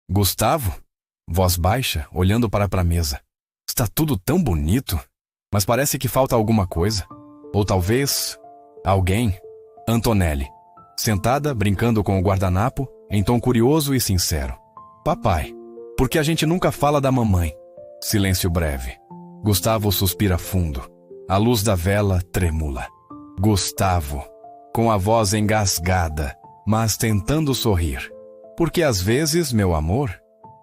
Gustavo? Voz baixa, olhando para a mesa. Está tudo tão bonito, mas parece que falta alguma coisa. Ou talvez... alguém. Antonelli, sentada, brincando com o guardanapo, em tom curioso e sincero. Papai, por que a gente nunca fala da mamãe? Silêncio breve. Gustavo suspira fundo. A luz da vela tremula. Gustavo, com a voz engasgada, mas tentando sorrir. Porque às vezes, meu amor,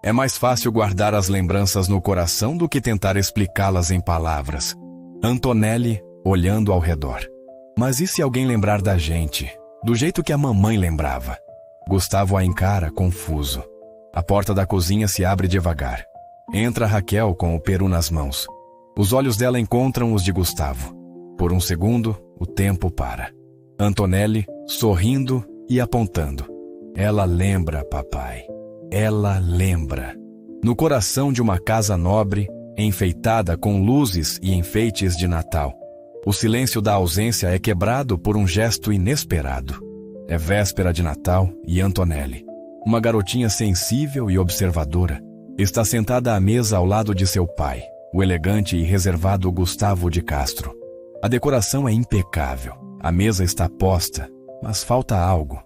é mais fácil guardar as lembranças no coração do que tentar explicá-las em palavras. Antonelli, olhando ao redor. Mas e se alguém lembrar da gente, do jeito que a mamãe lembrava? Gustavo a encara, confuso. A porta da cozinha se abre devagar. Entra Raquel com o peru nas mãos. Os olhos dela encontram os de Gustavo. Por um segundo, o tempo para. Antonelli, sorrindo e apontando. Ela lembra, papai. Ela lembra. No coração de uma casa nobre, enfeitada com luzes e enfeites de Natal. O silêncio da ausência é quebrado por um gesto inesperado. É véspera de Natal e Antonelli, uma garotinha sensível e observadora, está sentada à mesa ao lado de seu pai, o elegante e reservado Gustavo de Castro. A decoração é impecável. A mesa está posta, mas falta algo.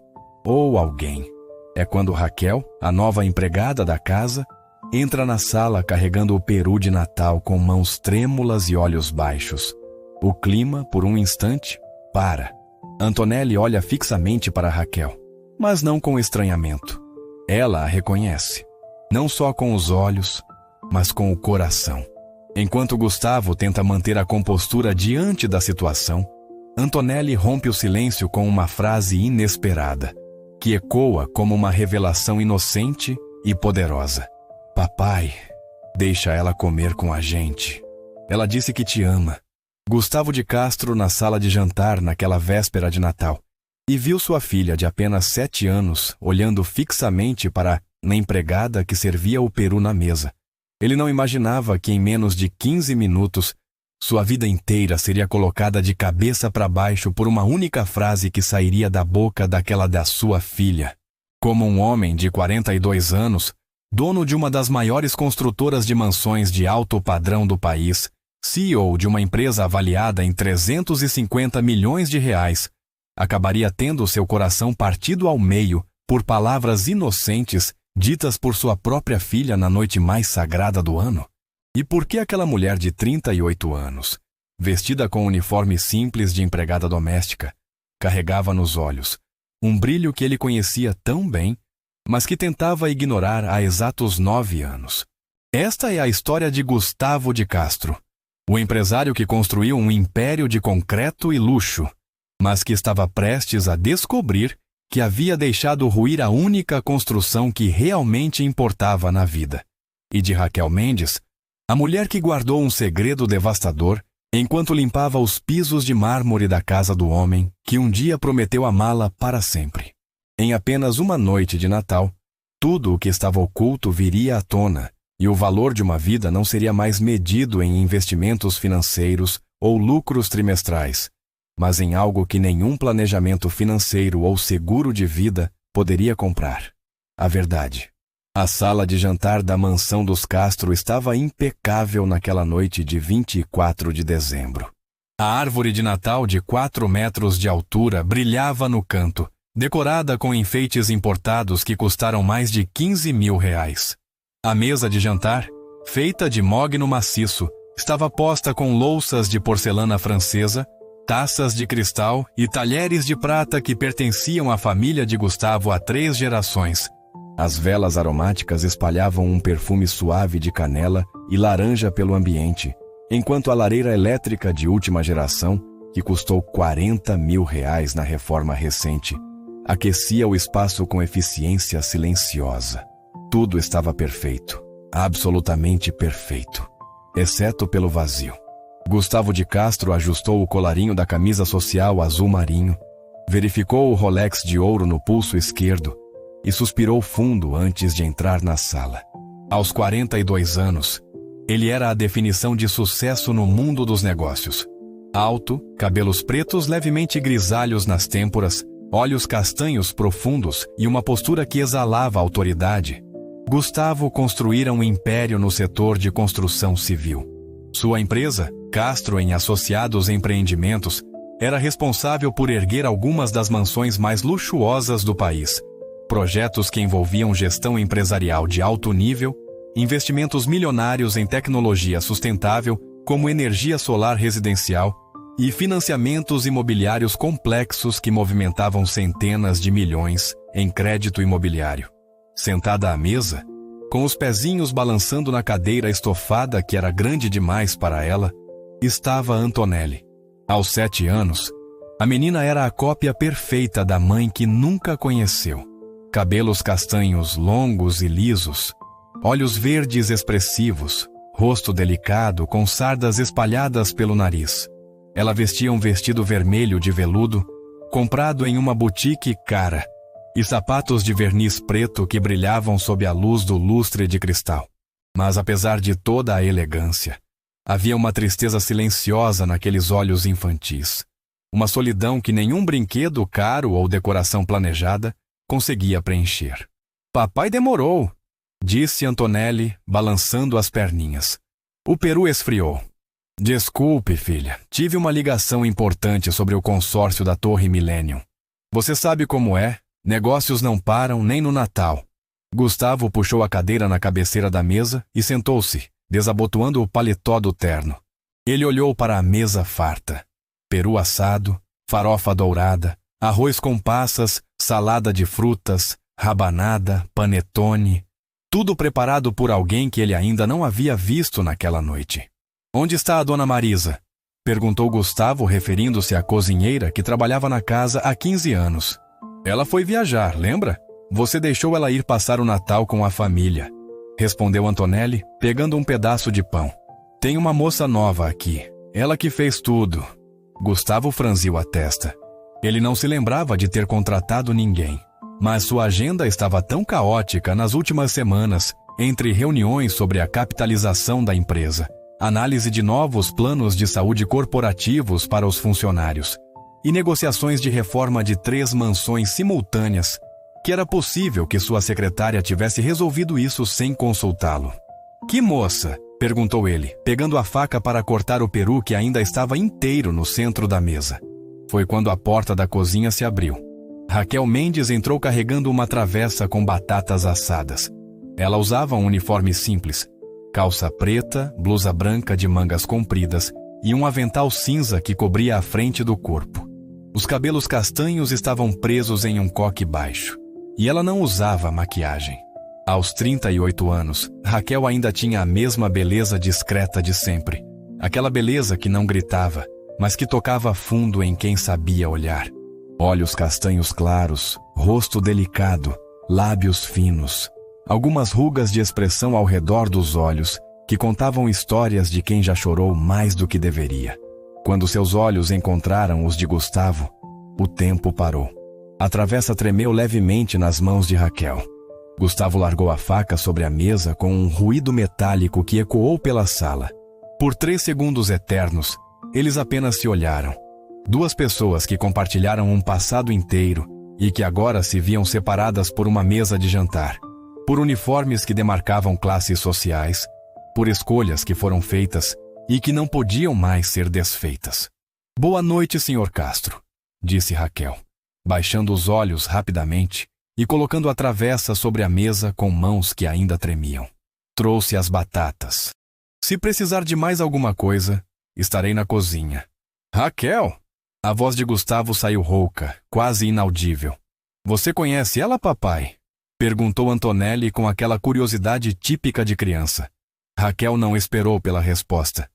Ou alguém. É quando Raquel, a nova empregada da casa, entra na sala carregando o peru de Natal com mãos trêmulas e olhos baixos. O clima, por um instante, para. Antonelli olha fixamente para Raquel, mas não com estranhamento. Ela a reconhece, não só com os olhos, mas com o coração. Enquanto Gustavo tenta manter a compostura diante da situação, Antonelli rompe o silêncio com uma frase inesperada, que ecoa como uma revelação inocente e poderosa. Papai, deixa ela comer com a gente. Ela disse que te ama. Gustavo de Castro na sala de jantar naquela véspera de Natal, e viu sua filha de apenas 7 anos olhando fixamente para a empregada que servia o peru na mesa. Ele não imaginava que em menos de 15 minutos, sua vida inteira seria colocada de cabeça para baixo por uma única frase que sairia da boca daquela da sua filha. Como um homem de 42 anos, dono de uma das maiores construtoras de mansões de alto padrão do país, CEO de uma empresa avaliada em 350 milhões de reais, acabaria tendo seu coração partido ao meio por palavras inocentes ditas por sua própria filha na noite mais sagrada do ano? E por que aquela mulher de 38 anos, vestida com um uniforme simples de empregada doméstica, carregava nos olhos um brilho que ele conhecia tão bem, mas que tentava ignorar há exatos 9 anos? Esta é a história de Gustavo de Castro, o empresário que construiu um império de concreto e luxo, mas que estava prestes a descobrir que havia deixado ruir a única construção que realmente importava na vida. E de Raquel Mendes, a mulher que guardou um segredo devastador enquanto limpava os pisos de mármore da casa do homem que um dia prometeu amá-la para sempre. Em apenas uma noite de Natal, tudo o que estava oculto viria à tona, e o valor de uma vida não seria mais medido em investimentos financeiros ou lucros trimestrais, mas em algo que nenhum planejamento financeiro ou seguro de vida poderia comprar: a verdade. A sala de jantar da mansão dos Castro estava impecável naquela noite de 24 de dezembro. A árvore de Natal de 4 metros de altura brilhava no canto, decorada com enfeites importados que custaram mais de 15 mil reais. A mesa de jantar, feita de mogno maciço, estava posta com louças de porcelana francesa, taças de cristal e talheres de prata que pertenciam à família de Gustavo há 3 gerações. As velas aromáticas espalhavam um perfume suave de canela e laranja pelo ambiente, enquanto a lareira elétrica de última geração, que custou 40 mil reais na reforma recente, aquecia o espaço com eficiência silenciosa. Tudo estava perfeito, absolutamente perfeito, exceto pelo vazio. Gustavo de Castro ajustou o colarinho da camisa social azul marinho, verificou o Rolex de ouro no pulso esquerdo e suspirou fundo antes de entrar na sala. Aos 42 anos, ele era a definição de sucesso no mundo dos negócios. Alto, cabelos pretos levemente grisalhos nas têmporas, olhos castanhos profundos e uma postura que exalava autoridade. Gustavo construíra um império no setor de construção civil. Sua empresa, Castro em Associados Empreendimentos, era responsável por erguer algumas das mansões mais luxuosas do país. Projetos que envolviam gestão empresarial de alto nível, investimentos milionários em tecnologia sustentável, como energia solar residencial, e financiamentos imobiliários complexos que movimentavam centenas de milhões em crédito imobiliário. Sentada à mesa, com os pezinhos balançando na cadeira estofada que era grande demais para ela, estava Antonelli. Aos 7 anos, a menina era a cópia perfeita da mãe que nunca conheceu. Cabelos castanhos longos e lisos, olhos verdes expressivos, rosto delicado com sardas espalhadas pelo nariz. Ela vestia um vestido vermelho de veludo, comprado em uma boutique cara, e sapatos de verniz preto que brilhavam sob a luz do lustre de cristal. Mas apesar de toda a elegância, havia uma tristeza silenciosa naqueles olhos infantis. Uma solidão que nenhum brinquedo caro ou decoração planejada conseguia preencher. "Papai demorou", disse Antonelli, balançando as perninhas. O peru esfriou. "Desculpe, filha, tive uma ligação importante sobre o consórcio da Torre Millennium. Você sabe como é, negócios não param nem no Natal." Gustavo puxou a cadeira na cabeceira da mesa e sentou-se, desabotoando o paletó do terno. Ele olhou para a mesa farta. Peru assado, farofa dourada, arroz com passas, salada de frutas, rabanada, panetone, tudo preparado por alguém que ele ainda não havia visto naquela noite. "Onde está a dona Marisa?" perguntou Gustavo, referindo-se à cozinheira que trabalhava na casa há 15 anos. "Ela foi viajar, lembra? Você deixou ela ir passar o Natal com a família", respondeu Antonelli, pegando um pedaço de pão. "Tem uma moça nova aqui, ela que fez tudo." Gustavo franziu a testa. Ele não se lembrava de ter contratado ninguém, mas sua agenda estava tão caótica nas últimas semanas, entre reuniões sobre a capitalização da empresa, análise de novos planos de saúde corporativos para os funcionários e negociações de reforma de 3 mansões simultâneas, que era possível que sua secretária tivesse resolvido isso sem consultá-lo. "Que moça?" perguntou ele, pegando a faca para cortar o peru que ainda estava inteiro no centro da mesa. Foi quando a porta da cozinha se abriu. Raquel Mendes entrou carregando uma travessa com batatas assadas. Ela usava um uniforme simples, calça preta, blusa branca de mangas compridas e um avental cinza que cobria a frente do corpo. Os cabelos castanhos estavam presos em um coque baixo, e ela não usava maquiagem. Aos 38 anos, Raquel ainda tinha a mesma beleza discreta de sempre. Aquela beleza que não gritava, mas que tocava fundo em quem sabia olhar. Olhos castanhos claros, rosto delicado, lábios finos, algumas rugas de expressão ao redor dos olhos que contavam histórias de quem já chorou mais do que deveria. Quando seus olhos encontraram os de Gustavo, o tempo parou. A travessa tremeu levemente nas mãos de Raquel. Gustavo largou a faca sobre a mesa com um ruído metálico que ecoou pela sala. Por 3 segundos eternos, eles apenas se olharam. 2 pessoas que compartilharam um passado inteiro e que agora se viam separadas por uma mesa de jantar, por uniformes que demarcavam classes sociais, por escolhas que foram feitas e que não podiam mais ser desfeitas. "Boa noite, Sr. Castro", disse Raquel, baixando os olhos rapidamente e colocando a travessa sobre a mesa com mãos que ainda tremiam. "Trouxe as batatas. Se precisar de mais alguma coisa, estarei na cozinha." "Raquel!" A voz de Gustavo saiu rouca, quase inaudível. "Você conhece ela, papai?" perguntou Antonelli com aquela curiosidade típica de criança. Raquel não esperou pela resposta.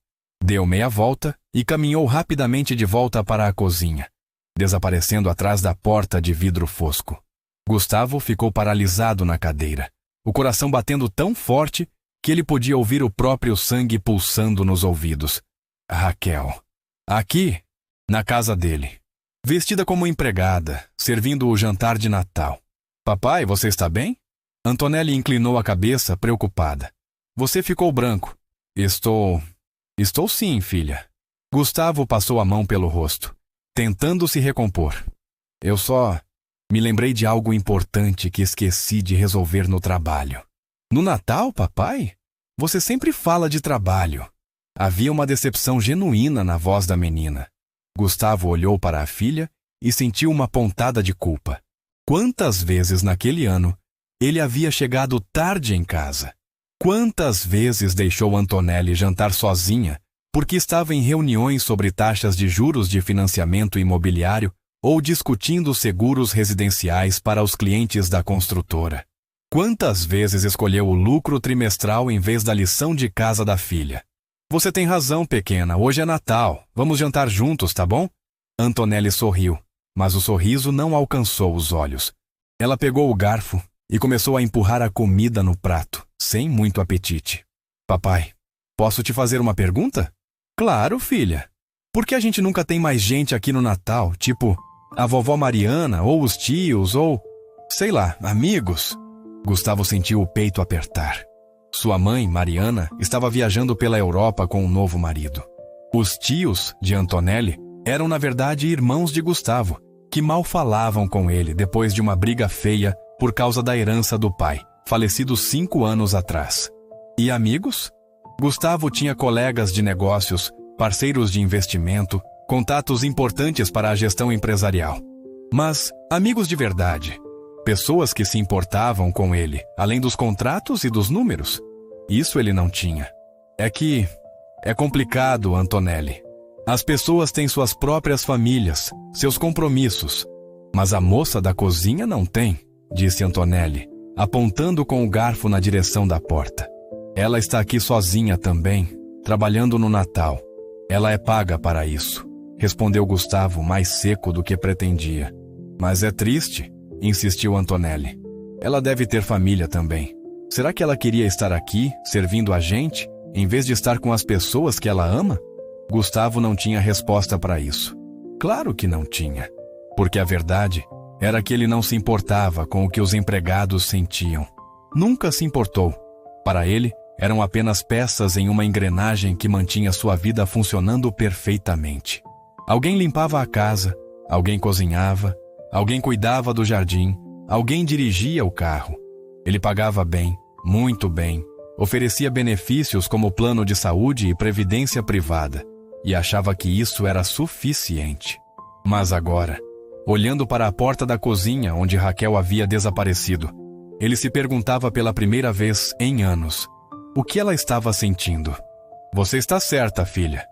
Deu meia volta e caminhou rapidamente de volta para a cozinha, desaparecendo atrás da porta de vidro fosco. Gustavo ficou paralisado na cadeira, o coração batendo tão forte que ele podia ouvir o próprio sangue pulsando nos ouvidos. Raquel. Aqui, na casa dele, vestida como empregada, servindo o jantar de Natal. "Papai, você está bem?" Antonelli inclinou a cabeça, preocupada. "Você ficou branco." Estou sim, filha." Gustavo passou a mão pelo rosto, tentando se recompor. "Eu só me lembrei de algo importante que esqueci de resolver no trabalho." No Natal, papai? Você sempre fala de trabalho. Havia uma decepção genuína na voz da menina. Gustavo olhou para a filha e sentiu uma pontada de culpa. Quantas vezes naquele ano ele havia chegado tarde em casa? Quantas vezes deixou Antonelli jantar sozinha porque estava em reuniões sobre taxas de juros de financiamento imobiliário ou discutindo seguros residenciais para os clientes da construtora? Quantas vezes escolheu o lucro trimestral em vez da lição de casa da filha? Você tem razão, pequena, hoje é Natal. Vamos jantar juntos, tá bom? Antonelli sorriu, mas o sorriso não alcançou os olhos. Ela pegou o garfo e começou a empurrar a comida no prato, sem muito apetite. Papai, posso te fazer uma pergunta? Claro, filha. Por que a gente nunca tem mais gente aqui no Natal, tipo a vovó Mariana, ou os tios, ou, sei lá, amigos? Gustavo sentiu o peito apertar. Sua mãe, Mariana, estava viajando pela Europa com um novo marido. Os tios de Antonelli eram, na verdade, irmãos de Gustavo, que mal falavam com ele depois de uma briga feia por causa da herança do pai, falecido 5 anos atrás. E amigos? Gustavo tinha colegas de negócios, parceiros de investimento, contatos importantes para a gestão empresarial. Mas amigos de verdade, pessoas que se importavam com ele, além dos contratos e dos números, isso ele não tinha. É complicado, Antonelli. As pessoas têm suas próprias famílias, seus compromissos. Mas a moça da cozinha não tem, disse Antonelli, apontando com o garfo na direção da porta. Ela está aqui sozinha também, trabalhando no Natal. Ela é paga para isso, respondeu Gustavo mais seco do que pretendia. Mas é triste, insistiu Antonelli. Ela deve ter família também. Será que ela queria estar aqui, servindo a gente, em vez de estar com as pessoas que ela ama? Gustavo não tinha resposta para isso. Claro que não tinha. Porque a verdade era que ele não se importava com o que os empregados sentiam. Nunca se importou. Para ele, eram apenas peças em uma engrenagem que mantinha sua vida funcionando perfeitamente. Alguém limpava a casa, alguém cozinhava, alguém cuidava do jardim, alguém dirigia o carro. Ele pagava bem, muito bem, oferecia benefícios como plano de saúde e previdência privada, e achava que isso era suficiente. Mas agora, olhando para a porta da cozinha onde Raquel havia desaparecido, ele se perguntava pela primeira vez em anos o que ela estava sentindo. Você está certa, filha,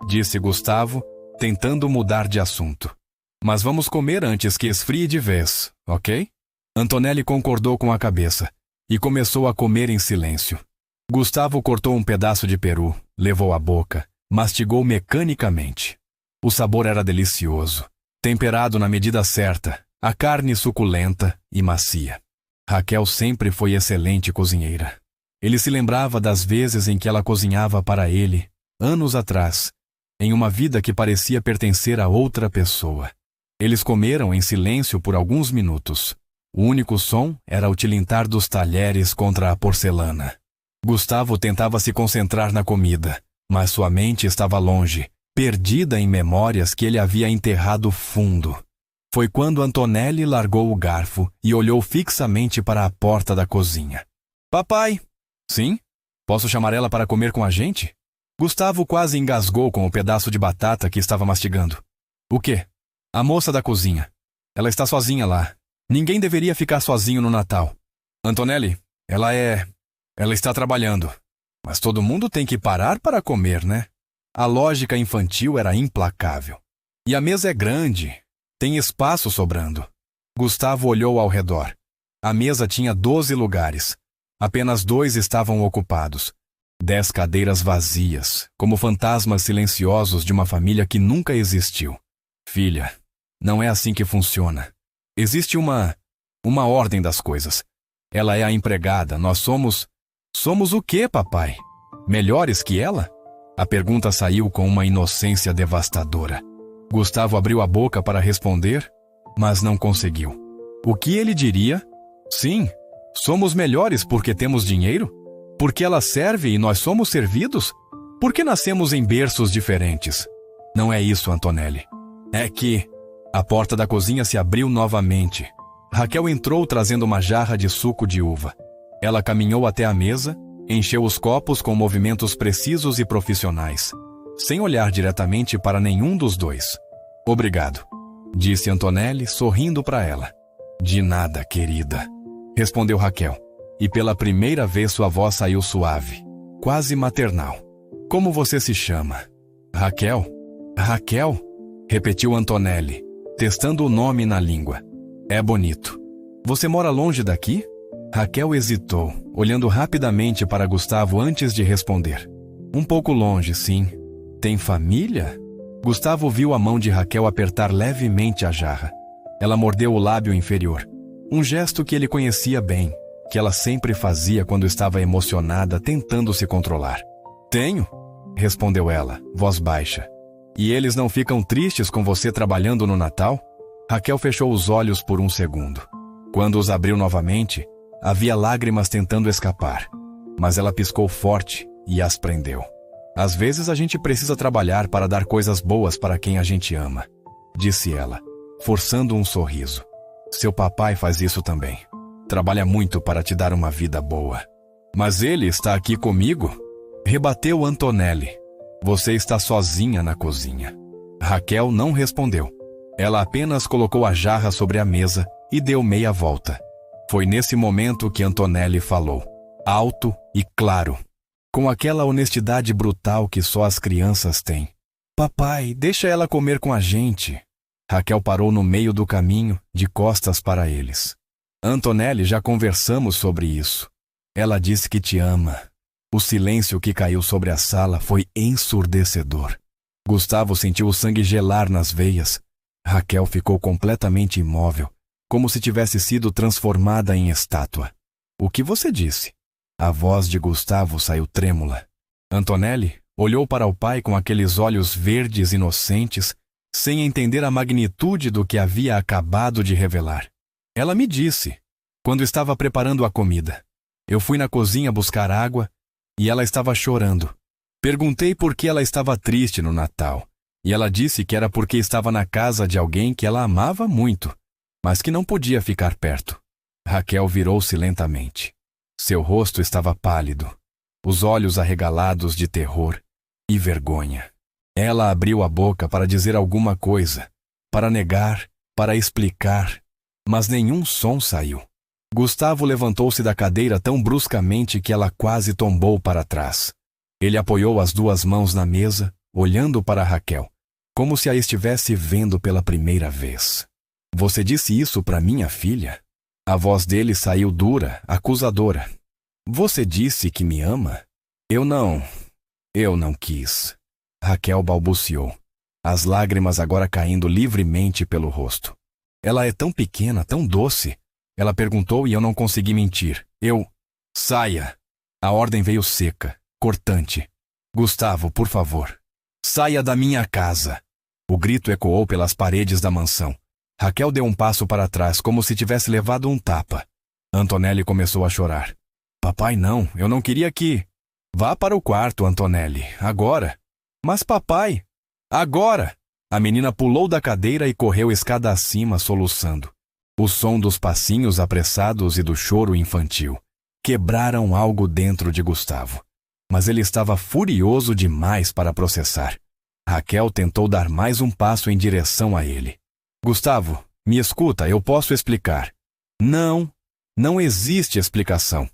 disse Gustavo, tentando mudar de assunto. Mas vamos comer antes que esfrie de vez, ok? Antonelli concordou com a cabeça e começou a comer em silêncio. Gustavo cortou um pedaço de peru, levou à boca, mastigou mecanicamente. O sabor era delicioso, temperado na medida certa, a carne suculenta e macia. Raquel sempre foi excelente cozinheira. Ele se lembrava das vezes em que ela cozinhava para ele, anos atrás, em uma vida que parecia pertencer a outra pessoa. Eles comeram em silêncio por alguns minutos. O único som era o tilintar dos talheres contra a porcelana. Gustavo tentava se concentrar na comida, mas sua mente estava longe, perdida em memórias que ele havia enterrado fundo. Foi quando Antonelli largou o garfo e olhou fixamente para a porta da cozinha. Papai! Sim? Posso chamar ela para comer com a gente? Gustavo quase engasgou com o pedaço de batata que estava mastigando. O quê? A moça da cozinha. Ela está sozinha lá. Ninguém deveria ficar sozinho no Natal. Antonelli, ela está trabalhando. Mas todo mundo tem que parar para comer, né? A lógica infantil era implacável. E a mesa é grande. Tem espaço sobrando. Gustavo olhou ao redor. A mesa tinha 12 lugares. Apenas 2 estavam ocupados. 10 cadeiras vazias, como fantasmas silenciosos de uma família que nunca existiu. Filha, não é assim que funciona. Existe uma ordem das coisas. Ela é a empregada, nós somos... Somos o quê, papai? Melhores que ela? A pergunta saiu com uma inocência devastadora. Gustavo abriu a boca para responder, mas não conseguiu. O que ele diria? Sim, somos melhores porque temos dinheiro? Porque ela serve e nós somos servidos? Porque nascemos em berços diferentes? Não é isso, Antonelli. É que... A porta da cozinha se abriu novamente. Raquel entrou trazendo uma jarra de suco de uva. Ela caminhou até a mesa, encheu os copos com movimentos precisos e profissionais, sem olhar diretamente para nenhum dos dois. Obrigado, disse Antonelli, sorrindo para ela. De nada, querida, respondeu Raquel, e pela primeira vez sua voz saiu suave, quase maternal. Como você se chama? Raquel? Raquel? Repetiu Antonelli, testando o nome na língua. É bonito. Você mora longe daqui? Raquel hesitou, olhando rapidamente para Gustavo antes de responder. Um pouco longe, sim. Tem família? Gustavo viu a mão de Raquel apertar levemente a jarra. Ela mordeu o lábio inferior. Um gesto que ele conhecia bem, que ela sempre fazia quando estava emocionada, tentando se controlar. Tenho, respondeu ela, voz baixa. E eles não ficam tristes com você trabalhando no Natal? Raquel fechou os olhos por um segundo. Quando os abriu novamente, havia lágrimas tentando escapar, mas ela piscou forte e as prendeu. Às vezes a gente precisa trabalhar para dar coisas boas para quem a gente ama, disse ela, forçando um sorriso. Seu papai faz isso também. Trabalha muito para te dar uma vida boa. Mas ele está aqui comigo? Rebateu Antonelli. Você está sozinha na cozinha. Raquel não respondeu. Ela apenas colocou a jarra sobre a mesa e deu meia volta. Foi nesse momento que Antonelli falou, alto e claro, com aquela honestidade brutal que só as crianças têm. Papai, deixa ela comer com a gente. Raquel parou no meio do caminho, de costas para eles. Antonelli, já conversamos sobre isso. Ela disse que te ama. O silêncio que caiu sobre a sala foi ensurdecedor. Gustavo sentiu o sangue gelar nas veias. Raquel ficou completamente imóvel, como se tivesse sido transformada em estátua. O que você disse? A voz de Gustavo saiu trêmula. Antonelli olhou para o pai com aqueles olhos verdes inocentes, sem entender a magnitude do que havia acabado de revelar. Ela me disse, quando estava preparando a comida. Eu fui na cozinha buscar água e ela estava chorando. Perguntei por que ela estava triste no Natal, e ela disse que era porque estava na casa de alguém que ela amava muito, mas que não podia ficar perto. Raquel virou-se lentamente. Seu rosto estava pálido, os olhos arregalados de terror e vergonha. Ela abriu a boca para dizer alguma coisa, para negar, para explicar, mas nenhum som saiu. Gustavo levantou-se da cadeira tão bruscamente que ela quase tombou para trás. Ele apoiou as duas mãos na mesa, olhando para Raquel, como se a estivesse vendo pela primeira vez. Você disse isso para minha filha? A voz dele saiu dura, acusadora. Você disse que me ama? Eu não quis. Raquel balbuciou, as lágrimas agora caindo livremente pelo rosto. Ela é tão pequena, tão doce. Ela perguntou e eu não consegui mentir. Saia! A ordem veio seca, cortante. Gustavo, por favor, saia da minha casa! O grito ecoou pelas paredes da mansão. Raquel deu um passo para trás, como se tivesse levado um tapa. Antonelli começou a chorar. Papai, não, eu não queria que... Vá para o quarto, Antonelli, agora. Mas papai... Agora! A menina pulou da cadeira e correu escada acima, soluçando. O som dos passinhos apressados e do choro infantil quebraram algo dentro de Gustavo. Mas ele estava furioso demais para processar. Raquel tentou dar mais um passo em direção a ele. Gustavo, me escuta, eu posso explicar. Não existe explicação.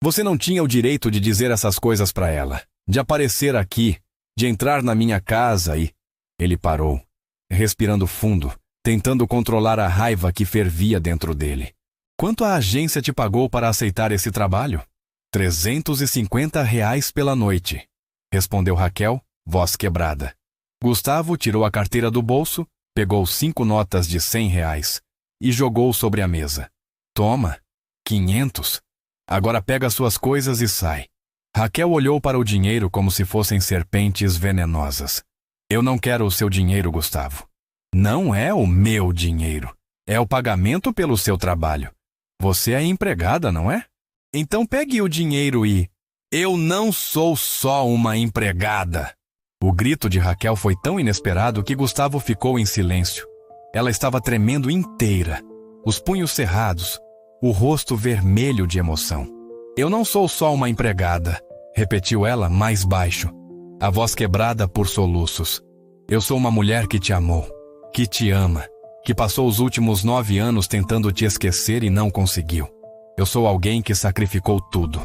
Você não tinha o direito de dizer essas coisas para ela, de aparecer aqui, de entrar na minha casa e... Ele parou, respirando fundo, tentando controlar a raiva que fervia dentro dele. Quanto a agência te pagou para aceitar esse trabalho? R$350 pela noite, respondeu Raquel, voz quebrada. Gustavo tirou a carteira do bolso, pegou 5 notas de R$100 e jogou sobre a mesa. Toma, 500. Agora pega suas coisas e sai. Raquel olhou para o dinheiro como se fossem serpentes venenosas. Eu não quero o seu dinheiro, Gustavo. Não é o meu dinheiro. É o pagamento pelo seu trabalho. Você é empregada, não é? Então pegue o dinheiro e... Eu não sou só uma empregada. O grito de Raquel foi tão inesperado que Gustavo ficou em silêncio. Ela estava tremendo inteira, os punhos cerrados, o rosto vermelho de emoção. Eu não sou só uma empregada, repetiu ela mais baixo, a voz quebrada por soluços. Eu sou uma mulher que te amou, que te ama, que passou os últimos 9 anos tentando te esquecer e não conseguiu. Eu sou alguém que sacrificou tudo,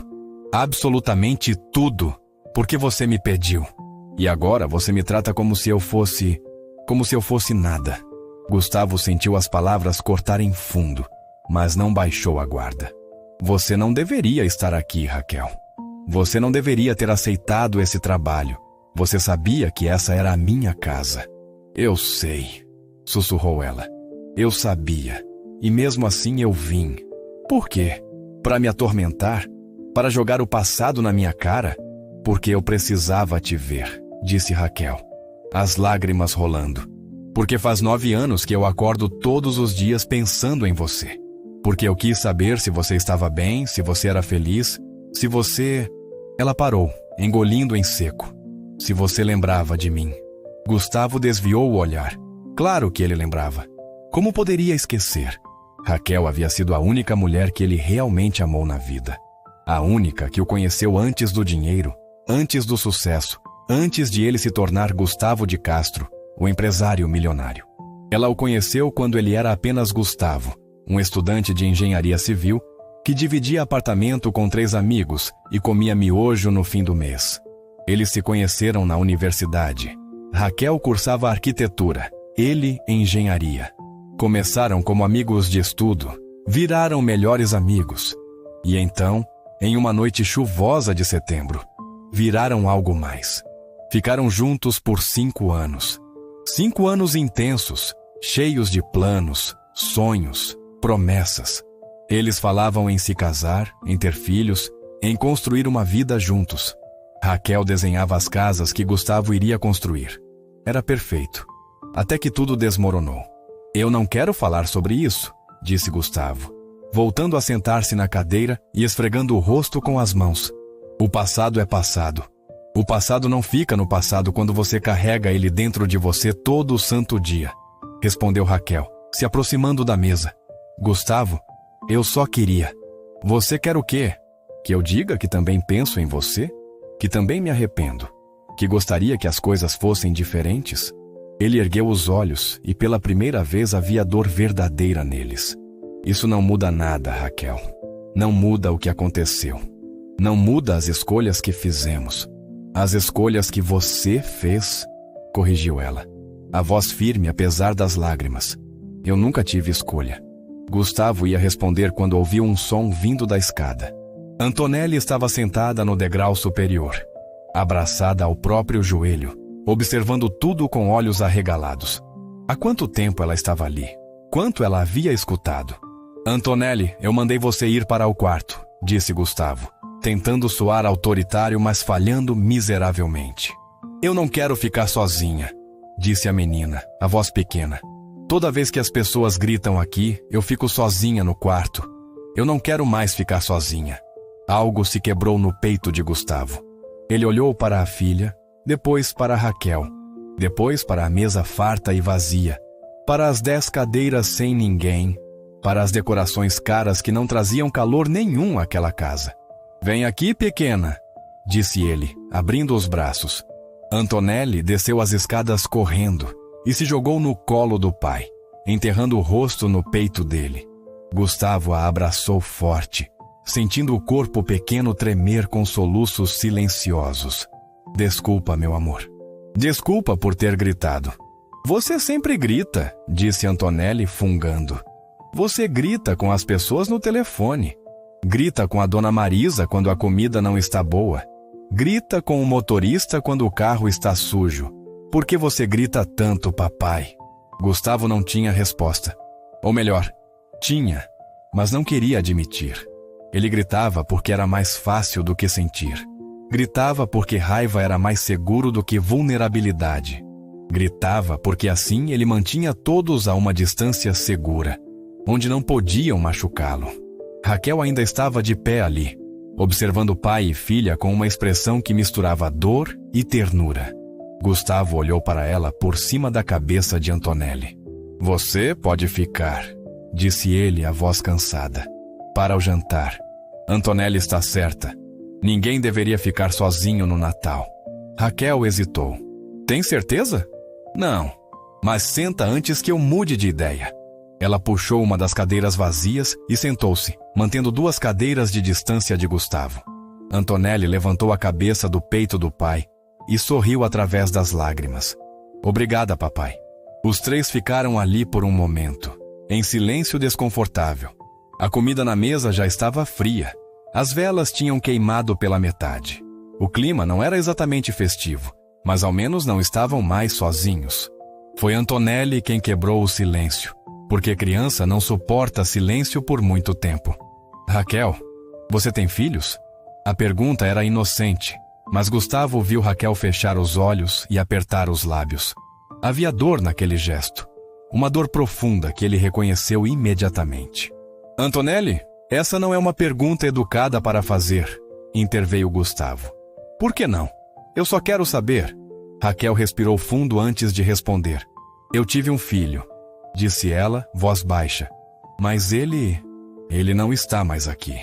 absolutamente tudo, porque você me pediu. E agora você me trata como se eu fosse nada. Gustavo sentiu as palavras cortarem fundo, mas não baixou a guarda. Você não deveria estar aqui, Raquel. Você não deveria ter aceitado esse trabalho. Você sabia que essa era a minha casa. Eu sei, sussurrou ela. Eu sabia. E mesmo assim eu vim. Por quê? Para me atormentar? Para jogar o passado na minha cara? Porque eu precisava te ver, disse Raquel, as lágrimas rolando. Porque faz 9 anos que eu acordo todos os dias pensando em você. Porque eu quis saber se você estava bem, se você era feliz, se você... Ela parou, engolindo em seco. Se você lembrava de mim. Gustavo desviou o olhar. Claro que ele lembrava. Como poderia esquecer? Raquel havia sido a única mulher que ele realmente amou na vida. A única que o conheceu antes do dinheiro, antes do sucesso, antes de ele se tornar Gustavo de Castro, o empresário milionário. Ela o conheceu quando ele era apenas Gustavo, um estudante de engenharia civil que dividia apartamento com 3 amigos e comia miojo no fim do mês. Eles se conheceram na universidade. Raquel cursava arquitetura, ele engenharia. Começaram como amigos de estudo, viraram melhores amigos. E então, em uma noite chuvosa de setembro, viraram algo mais. Ficaram juntos por 5 anos. 5 anos intensos, cheios de planos, sonhos, promessas. Eles falavam em se casar, em ter filhos, em construir uma vida juntos. Raquel desenhava as casas que Gustavo iria construir. Era perfeito. Até que tudo desmoronou. Eu não quero falar sobre isso, disse Gustavo, voltando a sentar-se na cadeira e esfregando o rosto com as mãos. O passado é passado. O passado não fica no passado quando você carrega ele dentro de você todo o santo dia, respondeu Raquel, se aproximando da mesa. Gustavo, eu só queria. Você quer o quê? Que eu diga que também penso em você? Que também me arrependo? Que gostaria que as coisas fossem diferentes? Ele ergueu os olhos e pela primeira vez havia dor verdadeira neles. Isso não muda nada, Raquel. Não muda o que aconteceu. Não muda as escolhas que fizemos. As escolhas que você fez, corrigiu ela, a voz firme apesar das lágrimas. Eu nunca tive escolha. Gustavo ia responder quando ouviu um som vindo da escada. Antonelli estava sentada no degrau superior, abraçada ao próprio joelho, observando tudo com olhos arregalados. Há quanto tempo ela estava ali? Quanto ela havia escutado? Antonelli, eu mandei você ir para o quarto, disse Gustavo, tentando soar autoritário, mas falhando miseravelmente. Eu não quero ficar sozinha, disse a menina, a voz pequena. Toda vez que as pessoas gritam aqui, eu fico sozinha no quarto. Eu não quero mais ficar sozinha. Algo se quebrou no peito de Gustavo. Ele olhou para a filha, depois para Raquel, depois para a mesa farta e vazia, para as 10 cadeiras sem ninguém, para as decorações caras que não traziam calor nenhum àquela casa. Vem aqui, pequena, disse ele, abrindo os braços. Antonelli desceu as escadas correndo e se jogou no colo do pai, enterrando o rosto no peito dele. Gustavo a abraçou forte, sentindo o corpo pequeno tremer com soluços silenciosos. Desculpa, meu amor. Desculpa por ter gritado. Você sempre grita, disse Antonelli, fungando. Você grita com as pessoas no telefone. Grita com a dona Marisa quando a comida não está boa. Grita com o motorista quando o carro está sujo. Por que você grita tanto, papai? Gustavo não tinha resposta. Ou melhor, tinha, mas não queria admitir. Ele gritava porque era mais fácil do que sentir. Gritava porque raiva era mais seguro do que vulnerabilidade. Gritava porque assim ele mantinha todos a uma distância segura, onde não podiam machucá-lo. Raquel ainda estava de pé ali, observando pai e filha com uma expressão que misturava dor e ternura. Gustavo olhou para ela por cima da cabeça de Antonelli. Você pode ficar, disse ele, a voz cansada. Para o jantar. Antonelli está certa. Ninguém deveria ficar sozinho no Natal. Raquel hesitou. Tem certeza? Não, mas senta antes que eu mude de ideia. Ela puxou uma das cadeiras vazias e sentou-se, mantendo 2 cadeiras de distância de Gustavo. Antonelli levantou a cabeça do peito do pai e sorriu através das lágrimas. Obrigada, papai. Os 3 ficaram ali por um momento, em silêncio desconfortável. A comida na mesa já estava fria. As velas tinham queimado pela metade. O clima não era exatamente festivo, mas ao menos não estavam mais sozinhos. Foi Antonelli quem quebrou o silêncio, porque criança não suporta silêncio por muito tempo. Raquel, você tem filhos? A pergunta era inocente, mas Gustavo viu Raquel fechar os olhos e apertar os lábios. Havia dor naquele gesto, uma dor profunda que ele reconheceu imediatamente. Antonelli, essa não é uma pergunta educada para fazer, interveio Gustavo. Por que não? Eu só quero saber. Raquel respirou fundo antes de responder. Eu tive um filho, disse ela, voz baixa. Mas ele não está mais aqui.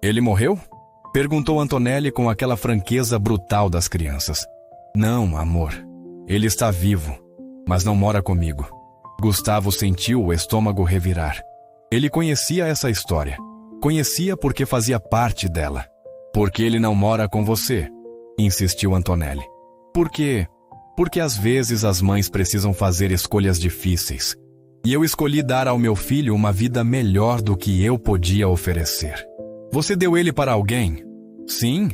Ele morreu? Perguntou Antonelli com aquela franqueza brutal das crianças. Não, amor. Ele está vivo, mas não mora comigo. Gustavo sentiu o estômago revirar. Ele conhecia essa história. Conhecia porque fazia parte dela. Porque ele não mora com você, insistiu Antonelli. Porque às vezes as mães precisam fazer escolhas difíceis. E eu escolhi dar ao meu filho uma vida melhor do que eu podia oferecer. Você deu ele para alguém? Sim.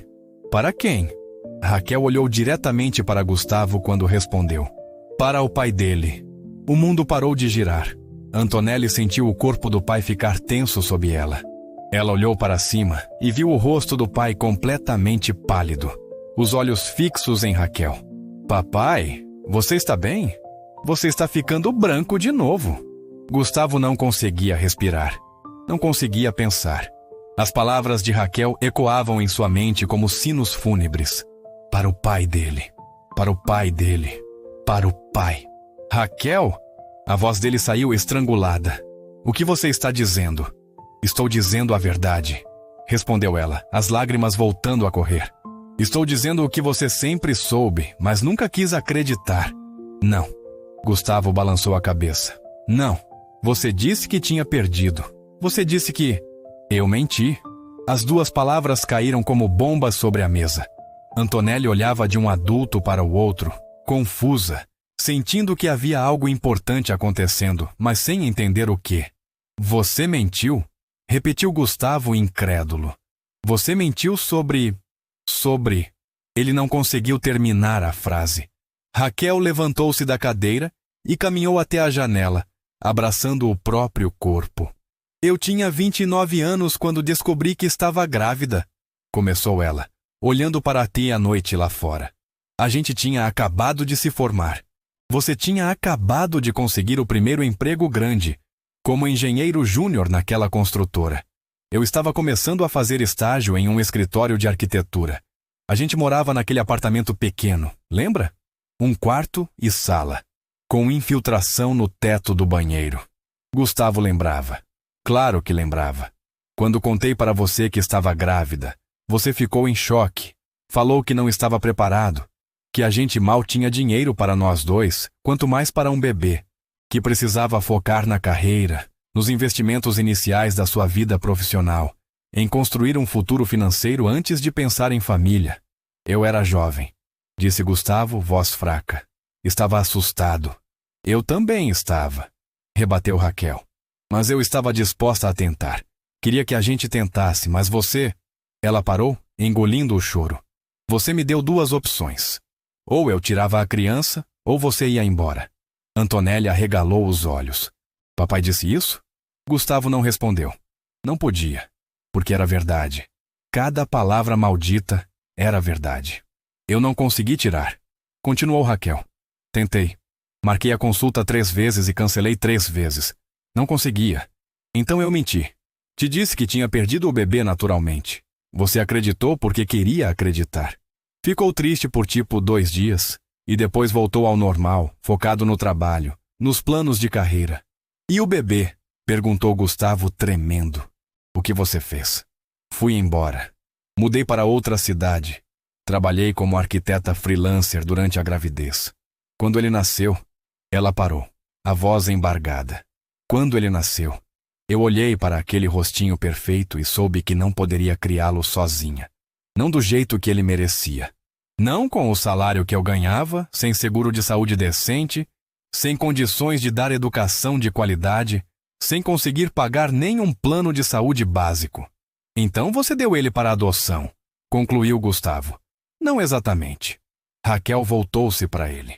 Para quem? Raquel olhou diretamente para Gustavo quando respondeu. Para o pai dele. O mundo parou de girar. Antonelli sentiu o corpo do pai ficar tenso sob ela. Ela olhou para cima e viu o rosto do pai completamente pálido, os olhos fixos em Raquel. Papai, você está bem? Você está ficando branco de novo. Gustavo não conseguia respirar. Não conseguia pensar. As palavras de Raquel ecoavam em sua mente como sinos fúnebres. Para o pai dele. Para o pai dele. Para o pai. Raquel? A voz dele saiu estrangulada. O que você está dizendo? Estou dizendo a verdade, respondeu ela, as lágrimas voltando a correr. Estou dizendo o que você sempre soube, mas nunca quis acreditar. Não. Gustavo balançou a cabeça. Não. Você disse que tinha perdido. Você disse que... Eu menti. As 2 palavras caíram como bombas sobre a mesa. Antonelli olhava de um adulto para o outro, confusa, sentindo que havia algo importante acontecendo, mas sem entender o que. Você mentiu? Repetiu Gustavo incrédulo. Você mentiu sobre... Ele não conseguiu terminar a frase. Raquel levantou-se da cadeira e caminhou até a janela, abraçando o próprio corpo. Eu tinha 29 anos quando descobri que estava grávida, começou ela, olhando para ti à noite lá fora. A gente tinha acabado de se formar. Você tinha acabado de conseguir o primeiro emprego grande, como engenheiro júnior naquela construtora. Eu estava começando a fazer estágio em um escritório de arquitetura. A gente morava naquele apartamento pequeno, lembra? 1 quarto e sala, com infiltração no teto do banheiro. Gustavo lembrava. Claro que lembrava. Quando contei para você que estava grávida, você ficou em choque. Falou que não estava preparado, que a gente mal tinha dinheiro para nós 2, quanto mais para um bebê. Que precisava focar na carreira, nos investimentos iniciais da sua vida profissional, em construir um futuro financeiro antes de pensar em família. Eu era jovem, disse Gustavo, voz fraca. Estava assustado. Eu também estava, rebateu Raquel. Mas eu estava disposta a tentar. Queria que a gente tentasse, mas você... Ela parou, engolindo o choro. Você me deu 2 opções. Ou eu tirava a criança, ou você ia embora. Antonelli arregalou os olhos. Papai disse isso? Gustavo não respondeu. Não podia, porque era verdade. Cada palavra maldita era verdade. Eu não consegui tirar. Continuou Raquel. Tentei. Marquei a consulta 3 vezes e cancelei 3 vezes. Não conseguia. Então eu menti. Te disse que tinha perdido o bebê naturalmente. Você acreditou porque queria acreditar. Ficou triste por tipo 2 dias. E depois voltou ao normal, focado no trabalho, nos planos de carreira. E o bebê? Perguntou Gustavo tremendo. O que você fez? Fui embora. Mudei para outra cidade. Trabalhei como arquiteta freelancer durante a gravidez. Quando ele nasceu, ela parou, a voz embargada. Quando ele nasceu, eu olhei para aquele rostinho perfeito e soube que não poderia criá-lo sozinha. Não do jeito que ele merecia. Não com o salário que eu ganhava, sem seguro de saúde decente, sem condições de dar educação de qualidade, sem conseguir pagar nem um plano de saúde básico. Então você deu ele para adoção, concluiu Gustavo. Não exatamente. Raquel voltou-se para ele.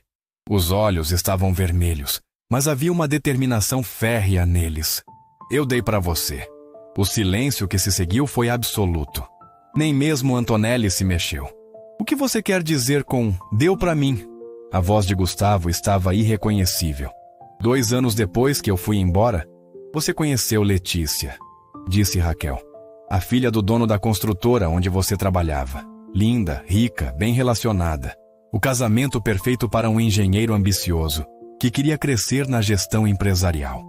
Os olhos estavam vermelhos, mas havia uma determinação férrea neles. Eu dei para você. O silêncio que se seguiu foi absoluto. Nem mesmo Antonelli se mexeu. O que você quer dizer com deu para mim? A voz de Gustavo estava irreconhecível. 2 anos depois que eu fui embora, você conheceu Letícia, disse Raquel. A filha do dono da construtora onde você trabalhava. Linda, rica, bem relacionada. O casamento perfeito para um engenheiro ambicioso, que queria crescer na gestão empresarial.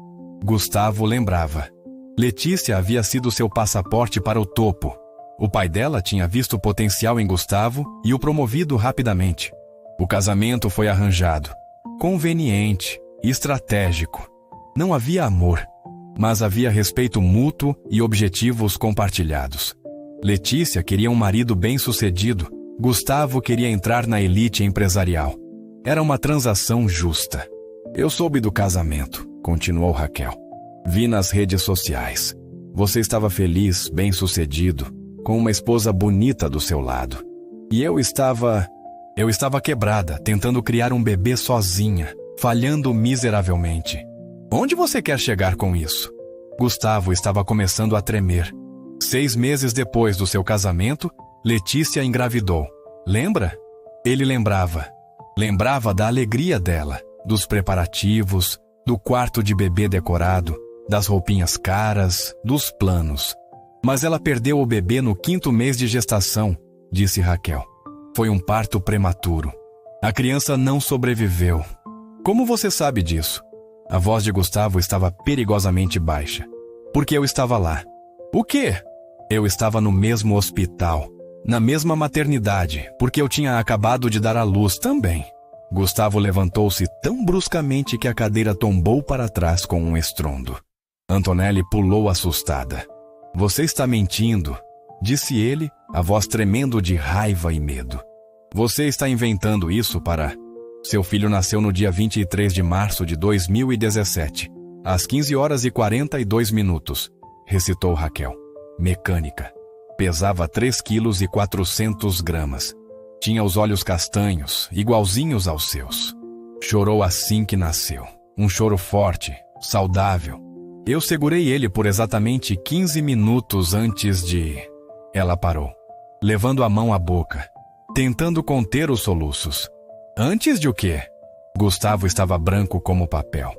Gustavo lembrava. Letícia havia sido seu passaporte para o topo. O pai dela tinha visto potencial em Gustavo e o promovido rapidamente. O casamento foi arranjado, conveniente, estratégico. Não havia amor, mas havia respeito mútuo e objetivos compartilhados. Letícia queria um marido bem-sucedido, Gustavo queria entrar na elite empresarial. Era uma transação justa. Eu soube do casamento, continuou Raquel. Vi nas redes sociais. Você estava feliz, bem-sucedido, com uma esposa bonita do seu lado. E eu estava quebrada, tentando criar um bebê sozinha, falhando miseravelmente. Onde você quer chegar com isso? Gustavo estava começando a tremer. 6 meses depois do seu casamento, Letícia engravidou. Lembra? Ele lembrava. Lembrava da alegria dela, dos preparativos, do quarto de bebê decorado, das roupinhas caras, dos planos. Mas ela perdeu o bebê no 5º mês de gestação, disse Raquel. Foi um parto prematuro. A criança não sobreviveu. Como você sabe disso? A voz de Gustavo estava perigosamente baixa. Porque eu estava lá. O quê? Eu estava no mesmo hospital, na mesma maternidade, porque eu tinha acabado de dar à luz também. Gustavo levantou-se tão bruscamente que a cadeira tombou para trás com um estrondo. Antonelli pulou assustada. Você está mentindo, disse ele, a voz tremendo de raiva e medo. Você está inventando isso para... Seu filho nasceu no dia 23 de março de 2017, às 15h42, recitou Raquel. Mecânica. Pesava 3,4 kg. Tinha os olhos castanhos, igualzinhos aos seus. Chorou assim que nasceu. Um choro forte, saudável. Eu segurei ele por exatamente 15 minutos antes de... Ela parou, levando a mão à boca, tentando conter os soluços. Antes de o quê? Gustavo estava branco como papel.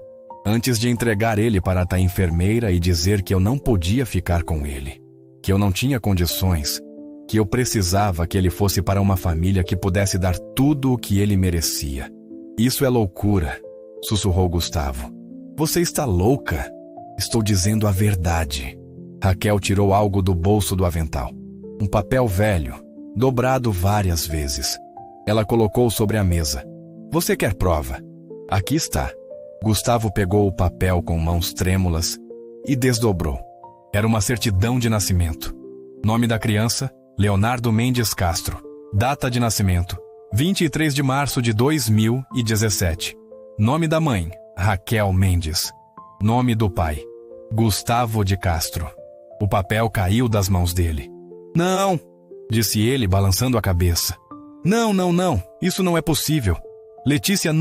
Antes de entregar ele para a enfermeira e dizer que eu não podia ficar com ele, que eu não tinha condições, que eu precisava que ele fosse para uma família que pudesse dar tudo o que ele merecia. Isso é loucura, sussurrou Gustavo. Você está louca? Estou dizendo a verdade. Raquel tirou algo do bolso do avental. Um papel velho, dobrado várias vezes. Ela colocou sobre a mesa. Você quer prova? Aqui está. Gustavo pegou o papel com mãos trêmulas e desdobrou. Era uma certidão de nascimento. Nome da criança, Leonardo Mendes Castro. Data de nascimento, 23 de março de 2017. Nome da mãe, Raquel Mendes. Nome do pai, Gustavo de Castro. O papel caiu das mãos dele. Não, disse ele balançando a cabeça. Não, isso não é possível. Letícia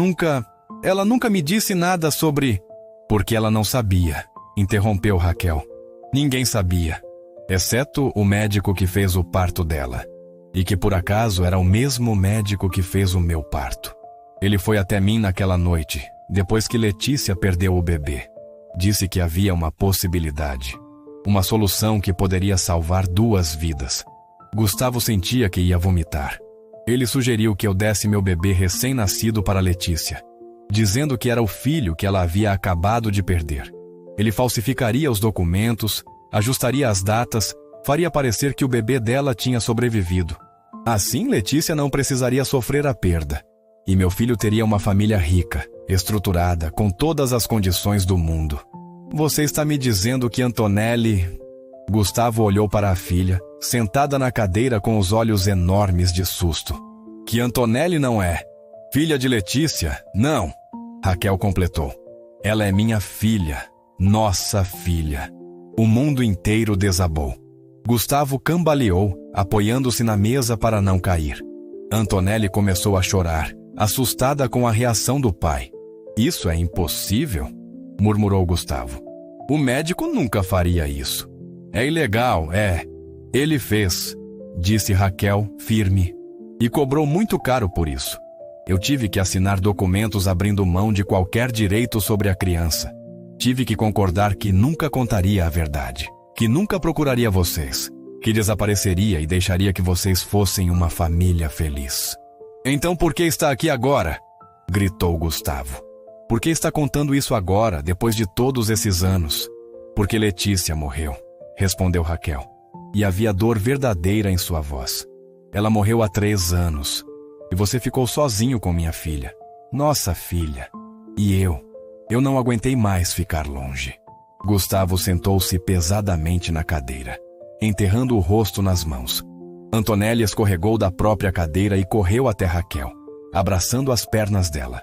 ela nunca me disse nada sobre... Porque ela não sabia, interrompeu Raquel. Ninguém sabia, exceto o médico que fez o parto dela. E que por acaso era o mesmo médico que fez o meu parto. Ele foi até mim naquela noite, depois que Letícia perdeu o bebê. Disse que havia uma possibilidade. Uma solução que poderia salvar 2 vidas. Gustavo sentia que ia vomitar. Ele sugeriu que eu desse meu bebê recém-nascido para Letícia, dizendo que era o filho que ela havia acabado de perder. Ele falsificaria os documentos, ajustaria as datas, faria parecer que o bebê dela tinha sobrevivido. Assim, Letícia não precisaria sofrer a perda. E meu filho teria uma família rica, estruturada, com todas as condições do mundo. Você está me dizendo que Antonelli... Gustavo olhou para a filha, sentada na cadeira com os olhos enormes de susto. Que Antonelli não é. Filha de Letícia? Não. Raquel completou. Ela é minha filha. Nossa filha. O mundo inteiro desabou. Gustavo cambaleou, apoiando-se na mesa para não cair. Antonelli começou a chorar, assustada com a reação do pai. Isso é impossível, murmurou Gustavo. O médico nunca faria isso. É ilegal, é. Ele fez, disse Raquel, firme, e cobrou muito caro por isso. Eu tive que assinar documentos abrindo mão de qualquer direito sobre a criança. Tive que concordar que nunca contaria a verdade, que nunca procuraria vocês, que desapareceria e deixaria que vocês fossem uma família feliz. Então por que está aqui agora? Gritou Gustavo. Por que está contando isso agora, depois de todos esses anos? Porque Letícia morreu, respondeu Raquel. E havia dor verdadeira em sua voz. Ela morreu há 3 anos. E você ficou sozinho com minha filha. Nossa filha. E eu não aguentei mais ficar longe. Gustavo sentou-se pesadamente na cadeira, enterrando o rosto nas mãos. Antonelli escorregou da própria cadeira e correu até Raquel, abraçando as pernas dela.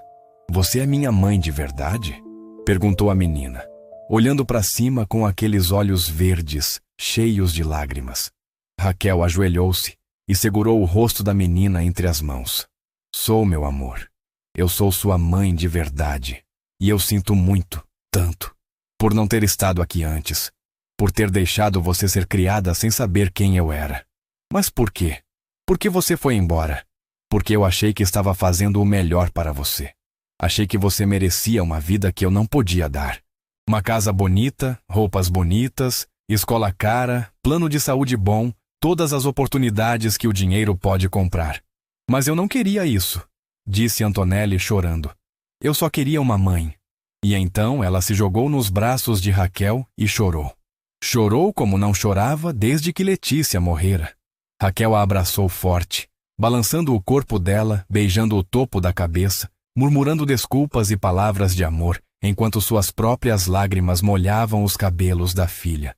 Você é minha mãe de verdade? Perguntou a menina, olhando para cima com aqueles olhos verdes, cheios de lágrimas. Raquel ajoelhou-se e segurou o rosto da menina entre as mãos. Sou, meu amor. Eu sou sua mãe de verdade. E eu sinto muito, tanto, por não ter estado aqui antes, por ter deixado você ser criada sem saber quem eu era. Mas por quê? Por que você foi embora? Porque eu achei que estava fazendo o melhor para você. Achei que você merecia uma vida que eu não podia dar. Uma casa bonita, roupas bonitas, escola cara, plano de saúde bom, todas as oportunidades que o dinheiro pode comprar. Mas eu não queria isso, disse Antonelli chorando. Eu só queria uma mãe. E então ela se jogou nos braços de Raquel e chorou. Chorou como não chorava desde que Letícia morrera. Raquel a abraçou forte, balançando o corpo dela, beijando o topo da cabeça, murmurando desculpas e palavras de amor, enquanto suas próprias lágrimas molhavam os cabelos da filha.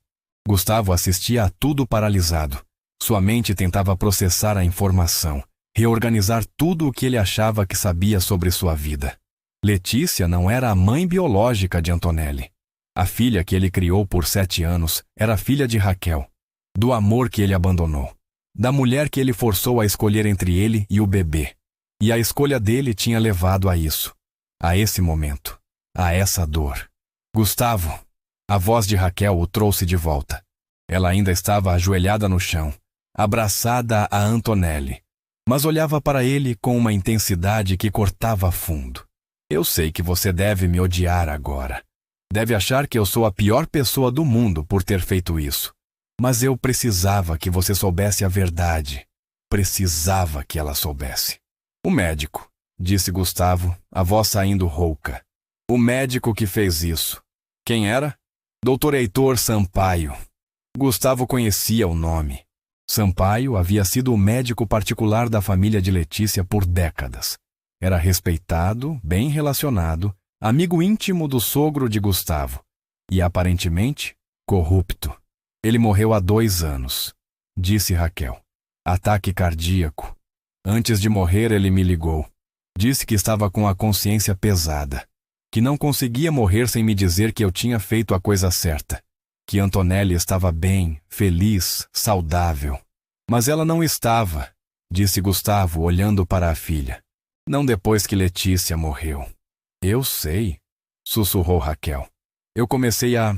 Gustavo assistia a tudo paralisado. Sua mente tentava processar a informação, reorganizar tudo o que ele achava que sabia sobre sua vida. Letícia não era a mãe biológica de Antonelli. A filha que ele criou por 7 anos era filha de Raquel, do amor que ele abandonou, da mulher que ele forçou a escolher entre ele e o bebê. E a escolha dele tinha levado a isso, a esse momento, a essa dor. Gustavo, a voz de Raquel o trouxe de volta. Ela ainda estava ajoelhada no chão, abraçada a Antonelli, mas olhava para ele com uma intensidade que cortava fundo. Eu sei que você deve me odiar agora. Deve achar que eu sou a pior pessoa do mundo por ter feito isso. Mas eu precisava que você soubesse a verdade. Precisava que ela soubesse. O médico, disse Gustavo, a voz saindo rouca. O médico que fez isso. Quem era? Dr. Heitor Sampaio. Gustavo conhecia o nome. Sampaio havia sido o médico particular da família de Letícia por décadas. Era respeitado, bem relacionado, amigo íntimo do sogro de Gustavo. E, aparentemente, corrupto. Ele morreu há 2 anos, disse Raquel. Ataque cardíaco. Antes de morrer, ele me ligou. Disse que estava com a consciência pesada. Que não conseguia morrer sem me dizer que eu tinha feito a coisa certa. Que Antonelli estava bem, feliz, saudável. Mas ela não estava, disse Gustavo, olhando para a filha. Não depois que Letícia morreu. Eu sei, sussurrou Raquel. Eu comecei a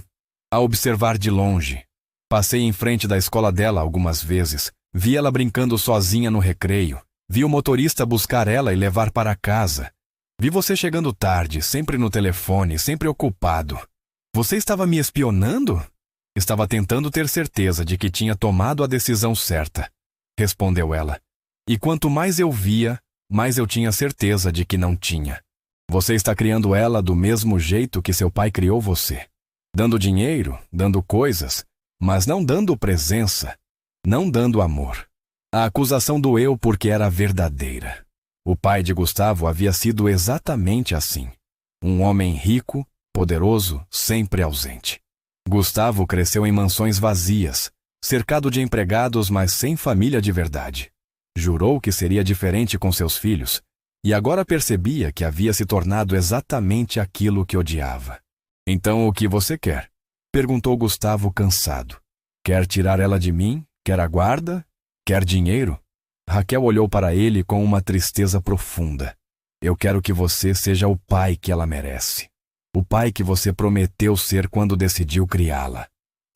observar de longe. Passei em frente da escola dela algumas vezes. Vi ela brincando sozinha no recreio. Vi o motorista buscar ela e levar para casa. Vi você chegando tarde, sempre no telefone, sempre ocupado. Você estava me espionando? Estava tentando ter certeza de que tinha tomado a decisão certa, respondeu ela. E quanto mais eu via, mais eu tinha certeza de que não tinha. Você está criando ela do mesmo jeito que seu pai criou você. Dando dinheiro, dando coisas, mas não dando presença, não dando amor. A acusação doeu porque era verdadeira. O pai de Gustavo havia sido exatamente assim. Um homem rico, poderoso, sempre ausente. Gustavo cresceu em mansões vazias, cercado de empregados, mas sem família de verdade. Jurou que seria diferente com seus filhos, e agora percebia que havia se tornado exatamente aquilo que odiava. Então, o que você quer? Perguntou Gustavo cansado. Quer tirar ela de mim? Quer a guarda? Quer dinheiro? Raquel olhou para ele com uma tristeza profunda. Eu quero que você seja o pai que ela merece. O pai que você prometeu ser quando decidiu criá-la.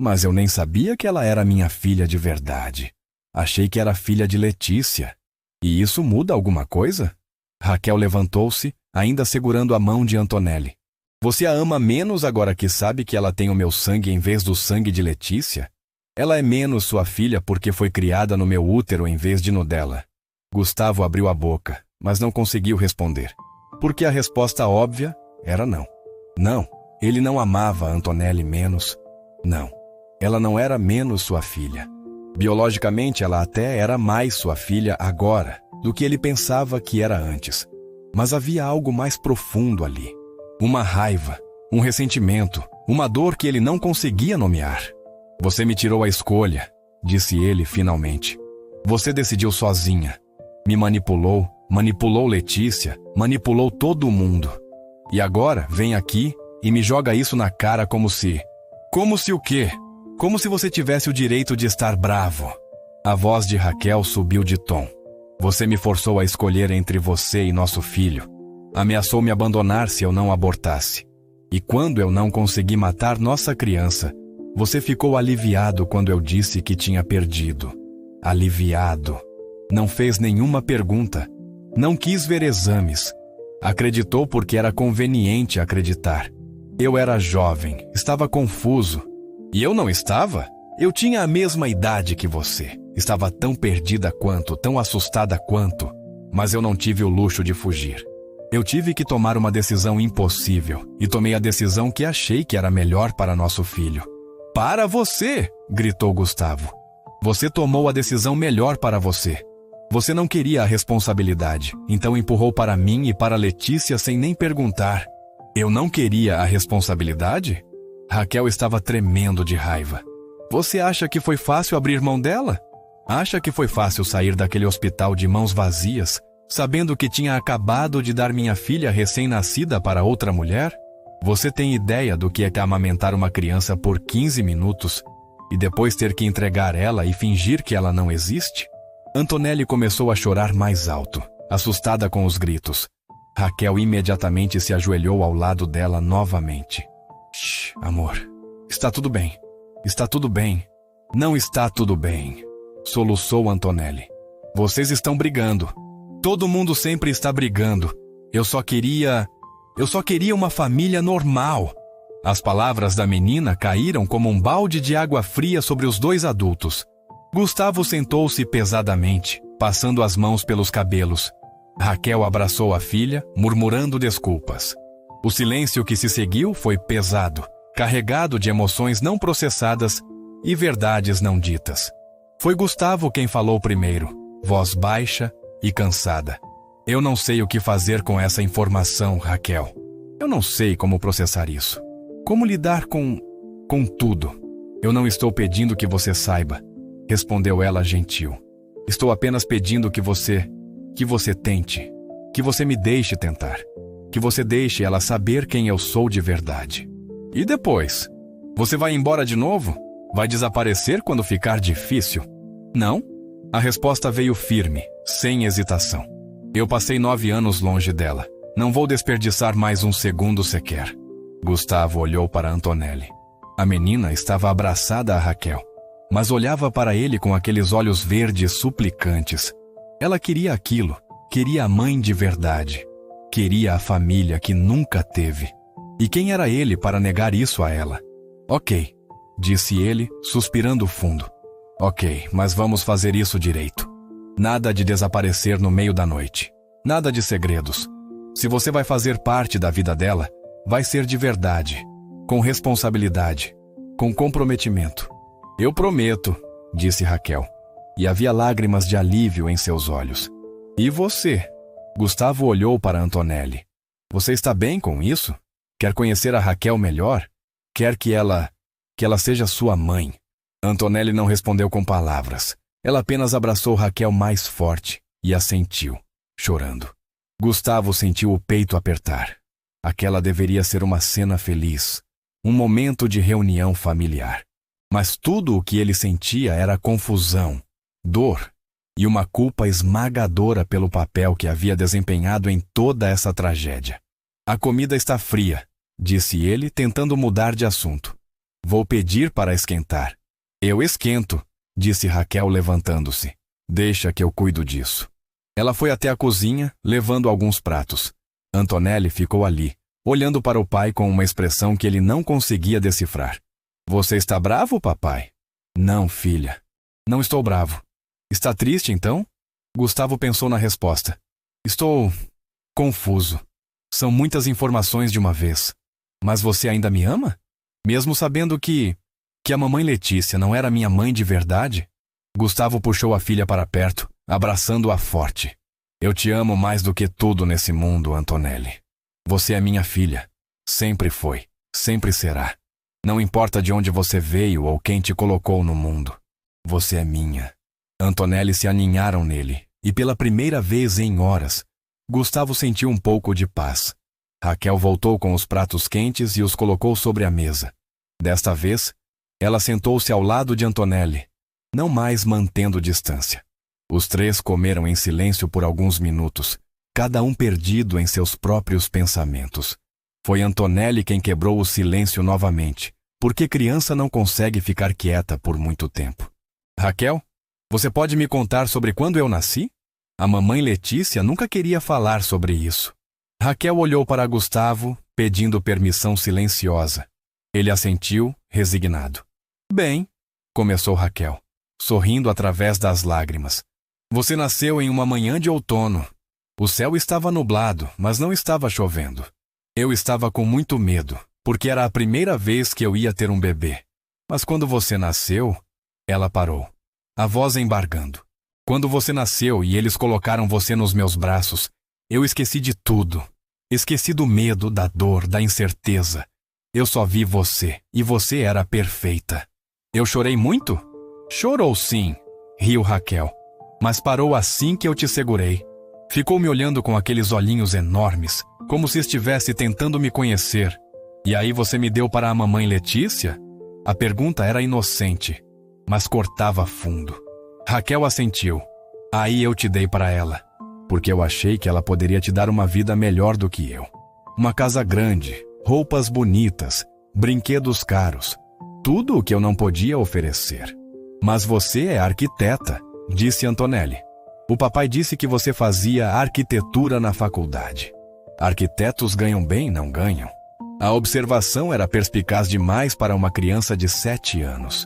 Mas eu nem sabia que ela era minha filha de verdade. Achei que era filha de Letícia. E isso muda alguma coisa? Raquel levantou-se, ainda segurando a mão de Antonelli. Você a ama menos agora que sabe que ela tem o meu sangue em vez do sangue de Letícia? Ela é menos sua filha porque foi criada no meu útero em vez de no dela. Gustavo abriu a boca, mas não conseguiu responder. Porque a resposta óbvia era não. Não, ele não amava Antonelli menos. Não, ela não era menos sua filha. Biologicamente, ela até era mais sua filha agora do que ele pensava que era antes. Mas havia algo mais profundo ali. Uma raiva, um ressentimento, uma dor que ele não conseguia nomear. Você me tirou a escolha, disse ele finalmente. Você decidiu sozinha. Me manipulou, manipulou Letícia, manipulou todo mundo. E agora vem aqui e me joga isso na cara como se... Como se o quê? Como se você tivesse o direito de estar bravo. A voz de Raquel subiu de tom. Você me forçou a escolher entre você e nosso filho. Ameaçou me abandonar se eu não abortasse. E quando eu não consegui matar nossa criança, você ficou aliviado quando eu disse que tinha perdido. Aliviado. Não fez nenhuma pergunta. Não quis ver exames. Acreditou porque era conveniente acreditar. Eu era jovem, estava confuso. E eu não estava? Eu tinha a mesma idade que você. Estava tão perdida quanto, tão assustada quanto. Mas eu não tive o luxo de fugir. Eu tive que tomar uma decisão impossível. E tomei a decisão que achei que era melhor para nosso filho. Para você! Gritou Gustavo. Você tomou a decisão melhor para você. Você não queria a responsabilidade, então empurrou para mim e para Letícia sem nem perguntar. Eu não queria a responsabilidade? Raquel estava tremendo de raiva. Você acha que foi fácil abrir mão dela? Acha que foi fácil sair daquele hospital de mãos vazias, sabendo que tinha acabado de dar minha filha recém-nascida para outra mulher? Você tem ideia do que é amamentar uma criança por 15 minutos e depois ter que entregar ela e fingir que ela não existe? Antonelli começou a chorar mais alto, assustada com os gritos. Raquel imediatamente se ajoelhou ao lado dela novamente. Shh, amor. Está tudo bem. Está tudo bem. Não está tudo bem. Soluçou Antonelli. Vocês estão brigando. Todo mundo sempre está brigando. Eu só queria uma família normal. As palavras da menina caíram como um balde de água fria sobre os dois adultos. Gustavo sentou-se pesadamente, passando as mãos pelos cabelos. Raquel abraçou a filha, murmurando desculpas. O silêncio que se seguiu foi pesado, carregado de emoções não processadas e verdades não ditas. Foi Gustavo quem falou primeiro, voz baixa e cansada. Eu não sei o que fazer com essa informação, Raquel. Eu não sei como processar isso. Como lidar com tudo. Eu não estou pedindo que você saiba, respondeu ela gentil. Estou apenas pedindo que você tente, que você me deixe tentar, que você deixe ela saber quem eu sou de verdade. E depois? Você vai embora de novo? Vai desaparecer quando ficar difícil? Não? A resposta veio firme, sem hesitação. Eu passei 9 anos longe dela. Não vou desperdiçar mais um segundo sequer. Gustavo olhou para Antonelli. A menina estava abraçada a Raquel, mas olhava para ele com aqueles olhos verdes suplicantes. Ela queria aquilo, queria a mãe de verdade. Queria a família que nunca teve. E quem era ele para negar isso a ela? Ok, disse ele, suspirando fundo. Ok, mas vamos fazer isso direito. Nada de desaparecer no meio da noite. Nada de segredos. Se você vai fazer parte da vida dela, vai ser de verdade, com responsabilidade, com comprometimento. Eu prometo, disse Raquel. e havia lágrimas de alívio em seus olhos. E você? Gustavo olhou para Antonelli. Você está bem com isso? Quer conhecer a Raquel melhor? Quer que ela seja sua mãe? Antonelli não respondeu com palavras. Ela apenas abraçou Raquel mais forte e a sentiu, chorando. Gustavo sentiu o peito apertar. Aquela deveria ser uma cena feliz, um momento de reunião familiar. Mas tudo o que ele sentia era confusão, dor e uma culpa esmagadora pelo papel que havia desempenhado em toda essa tragédia. A comida está fria, disse ele, tentando mudar de assunto. Vou pedir para esquentar. Eu esquento, disse Raquel levantando-se. Deixa que eu cuido disso. Ela foi até a cozinha, levando alguns pratos. Antonelli ficou ali, olhando para o pai com uma expressão que ele não conseguia decifrar. Você está bravo, papai? Não, filha. Não estou bravo. Está triste, então? Gustavo pensou na resposta. Estou confuso. São muitas informações de uma vez. Mas você ainda me ama? Mesmo sabendo que a mamãe Letícia não era minha mãe de verdade? Gustavo puxou a filha para perto, abraçando-a forte. Eu te amo mais do que tudo nesse mundo, Antonelli. Você é minha filha. Sempre foi. Sempre será. Não importa de onde você veio ou quem te colocou no mundo. Você é minha. Antonelli se aninharam nele, e pela primeira vez em horas, Gustavo sentiu um pouco de paz. Raquel voltou com os pratos quentes e os colocou sobre a mesa. Desta vez, ela sentou-se ao lado de Antonelli, não mais mantendo distância. Os três comeram em silêncio por alguns minutos, cada um perdido em seus próprios pensamentos. Foi Antonelli quem quebrou o silêncio novamente, porque criança não consegue ficar quieta por muito tempo. Raquel, você pode me contar sobre quando eu nasci? A mamãe Letícia nunca queria falar sobre isso. Raquel olhou para Gustavo, pedindo permissão silenciosa. Ele assentiu, resignado. Bem, começou Raquel, sorrindo através das lágrimas. Você nasceu em uma manhã de outono. O céu estava nublado, mas não estava chovendo. Eu estava com muito medo, porque era a primeira vez que eu ia ter um bebê. Mas quando você nasceu, ela parou, a voz embargando. Quando você nasceu e eles colocaram você nos meus braços, eu esqueci de tudo. Esqueci do medo, da dor, da incerteza. Eu só vi você, e você era perfeita. Eu chorei muito? Chorou sim, riu Raquel. Mas parou assim que eu te segurei. Ficou me olhando com aqueles olhinhos enormes, como se estivesse tentando me conhecer. E aí você me deu para a mamãe Letícia? A pergunta era inocente, mas cortava fundo. Raquel assentiu. Aí eu te dei para ela, porque eu achei que ela poderia te dar uma vida melhor do que eu. Uma casa grande, roupas bonitas, brinquedos caros, tudo o que eu não podia oferecer. Mas você é arquiteta, disse Antonelli. O papai disse que você fazia arquitetura na faculdade. Arquitetos ganham bem, não ganham? A observação era perspicaz demais para uma criança de 7 anos.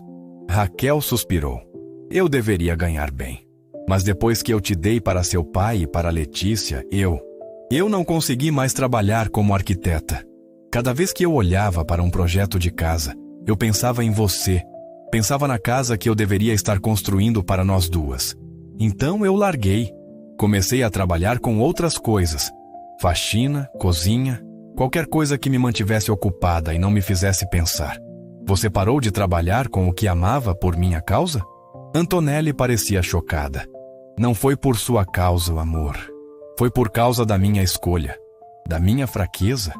Raquel suspirou. Eu deveria ganhar bem. Mas depois que eu te dei para seu pai e para Letícia, eu não consegui mais trabalhar como arquiteta. Cada vez que eu olhava para um projeto de casa, eu pensava em você. Pensava na casa que eu deveria estar construindo para nós duas. Então eu larguei. Comecei a trabalhar com outras coisas. Faxina, cozinha, qualquer coisa que me mantivesse ocupada e não me fizesse pensar. Você parou de trabalhar com o que amava por minha causa? Antonelli parecia chocada. Não foi por sua causa, amor. Foi por causa da minha escolha. Da minha fraqueza.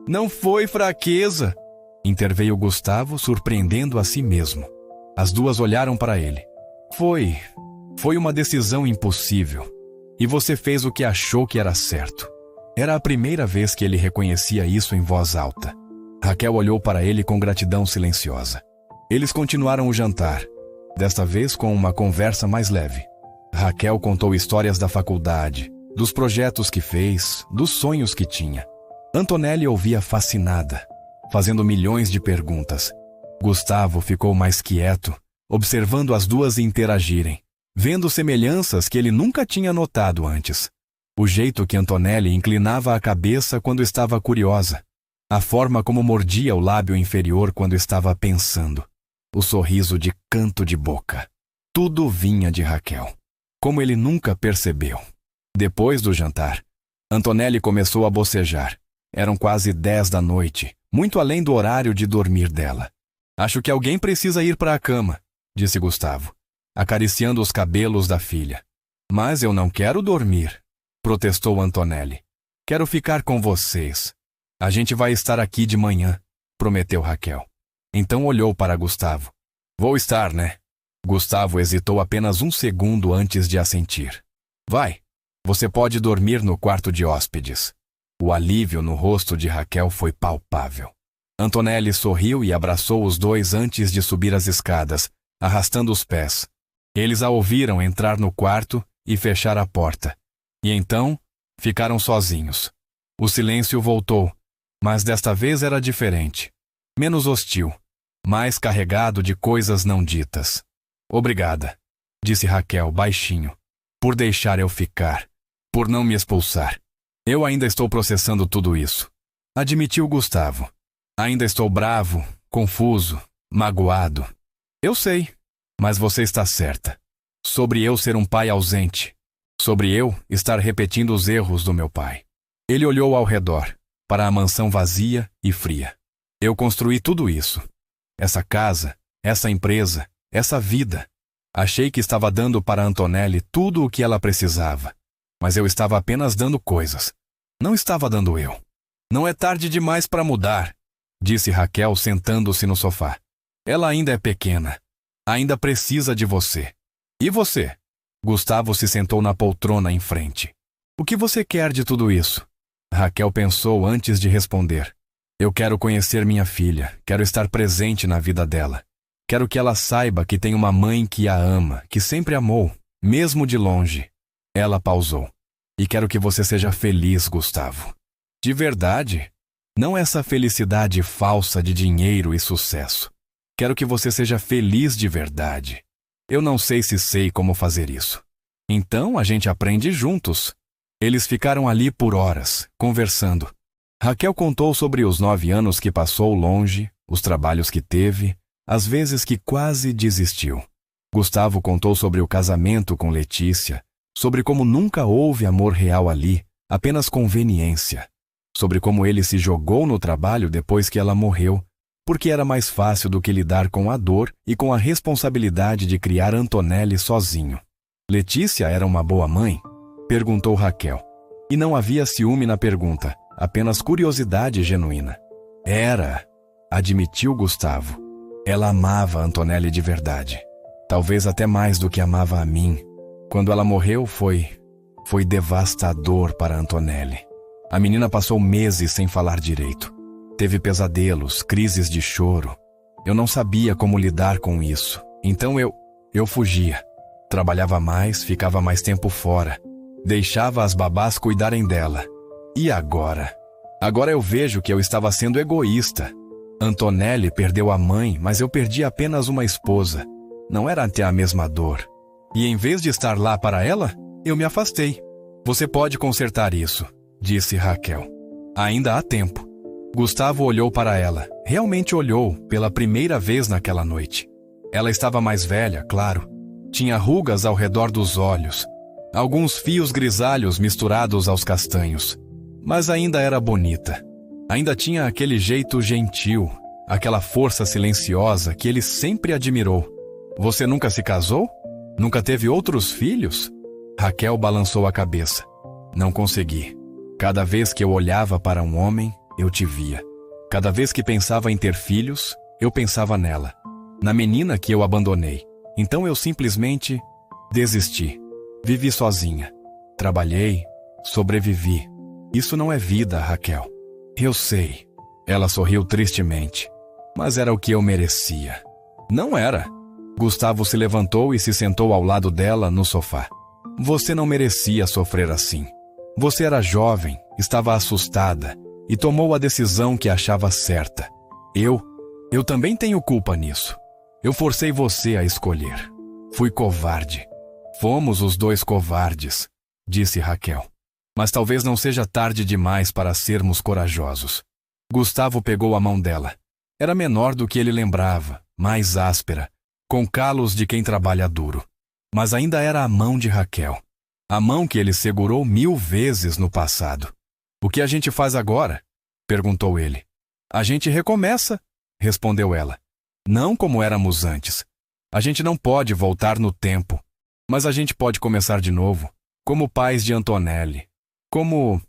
Não foi fraqueza! Interveio Gustavo, surpreendendo a si mesmo. As duas olharam para ele. Foi uma decisão impossível. E você fez o que achou que era certo. Era a primeira vez que ele reconhecia isso em voz alta. Raquel olhou para ele com gratidão silenciosa. Eles continuaram o jantar, desta vez com uma conversa mais leve. Raquel contou histórias da faculdade, dos projetos que fez, dos sonhos que tinha. Antonelli ouvia fascinada, fazendo milhões de perguntas. Gustavo ficou mais quieto, observando as duas interagirem, vendo semelhanças que ele nunca tinha notado antes. O jeito que Antonelli inclinava a cabeça quando estava curiosa, a forma como mordia o lábio inferior quando estava pensando, o sorriso de canto de boca. Tudo vinha de Raquel, como ele nunca percebeu. Depois do jantar, Antonelli começou a bocejar. Eram quase 10 da noite, muito além do horário de dormir dela. Acho que alguém precisa ir para a cama, disse Gustavo, acariciando os cabelos da filha. Mas eu não quero dormir, protestou Antonelli. Quero ficar com vocês. A gente vai estar aqui de manhã, prometeu Raquel. Então olhou para Gustavo. Vou estar, né? Gustavo hesitou apenas um segundo antes de assentir. Vai, você pode dormir no quarto de hóspedes. O alívio no rosto de Raquel foi palpável. Antonelli sorriu e abraçou os dois antes de subir as escadas, arrastando os pés. Eles a ouviram entrar no quarto e fechar a porta. E então, ficaram sozinhos. O silêncio voltou, mas desta vez era diferente. Menos hostil, mais carregado de coisas não ditas. Obrigada, disse Raquel baixinho, por deixar eu ficar, por não me expulsar. Eu ainda estou processando tudo isso, admitiu Gustavo. Ainda estou bravo, confuso, magoado. Eu sei, mas você está certa. Sobre eu ser um pai ausente. Sobre eu estar repetindo os erros do meu pai. Ele olhou ao redor, para a mansão vazia e fria. Eu construí tudo isso. Essa casa, essa empresa, essa vida. Achei que estava dando para Antonelli tudo o que ela precisava. Mas eu estava apenas dando coisas. Não estava dando eu. Não é tarde demais para mudar, disse Raquel sentando-se no sofá. Ela ainda é pequena. Ainda precisa de você. E você? Gustavo se sentou na poltrona em frente. O que você quer de tudo isso? Raquel pensou antes de responder. Eu quero conhecer minha filha. Quero estar presente na vida dela. Quero que ela saiba que tem uma mãe que a ama, que sempre amou, mesmo de longe. Ela pausou. E quero que você seja feliz, Gustavo. De verdade. Não essa felicidade falsa de dinheiro e sucesso. Quero que você seja feliz de verdade. Eu não sei se sei como fazer isso. Então a gente aprende juntos. Eles ficaram ali por horas, conversando. Raquel contou sobre os 9 anos que passou longe, os trabalhos que teve, as vezes que quase desistiu. Gustavo contou sobre o casamento com Letícia, sobre como nunca houve amor real ali, apenas conveniência. Sobre como ele se jogou no trabalho depois que ela morreu, porque era mais fácil do que lidar com a dor e com a responsabilidade de criar Antonelli sozinho. Letícia era uma boa mãe? Perguntou Raquel. E não havia ciúme na pergunta, apenas curiosidade genuína. Era, admitiu Gustavo. Ela amava Antonelli de verdade. Talvez até mais do que amava a mim. Quando ela morreu foi devastador para Antonelli. A menina passou meses sem falar direito. Teve pesadelos, crises de choro. Eu não sabia como lidar com isso. Então eu fugia. Trabalhava mais, ficava mais tempo fora. Deixava as babás cuidarem dela. E agora? Agora eu vejo que eu estava sendo egoísta. Antonelli perdeu a mãe, mas eu perdi apenas uma esposa. Não era até a mesma dor. E em vez de estar lá para ela, eu me afastei. Você pode consertar isso, disse Raquel. Ainda há tempo. Gustavo olhou para ela. Realmente olhou, pela primeira vez naquela noite. Ela estava mais velha, claro. Tinha rugas ao redor dos olhos. Alguns fios grisalhos misturados aos castanhos. Mas ainda era bonita. Ainda tinha aquele jeito gentil, aquela força silenciosa que ele sempre admirou. Você nunca se casou? Nunca teve outros filhos? Raquel balançou a cabeça. Não consegui. Cada vez que eu olhava para um homem, eu te via. Cada vez que pensava em ter filhos, eu pensava nela. Na menina que eu abandonei. Então eu simplesmente desisti. Vivi sozinha. Trabalhei, sobrevivi. Isso não é vida, Raquel. Eu sei. Ela sorriu tristemente. Mas era o que eu merecia. Não era. Gustavo se levantou e se sentou ao lado dela no sofá. Você não merecia sofrer assim. Você era jovem, estava assustada e tomou a decisão que achava certa. Eu também tenho culpa nisso. Eu forcei você a escolher. Fui covarde. Fomos os dois covardes, disse Raquel. Mas talvez não seja tarde demais para sermos corajosos. Gustavo pegou a mão dela. Era menor do que ele lembrava, mais áspera, com calos de quem trabalha duro. Mas ainda era a mão de Raquel. A mão que ele segurou 1000 vezes no passado. O que a gente faz agora? Perguntou ele. A gente recomeça, respondeu ela. Não como éramos antes. A gente não pode voltar no tempo, mas a gente pode começar de novo, como pais de Antonelli. Como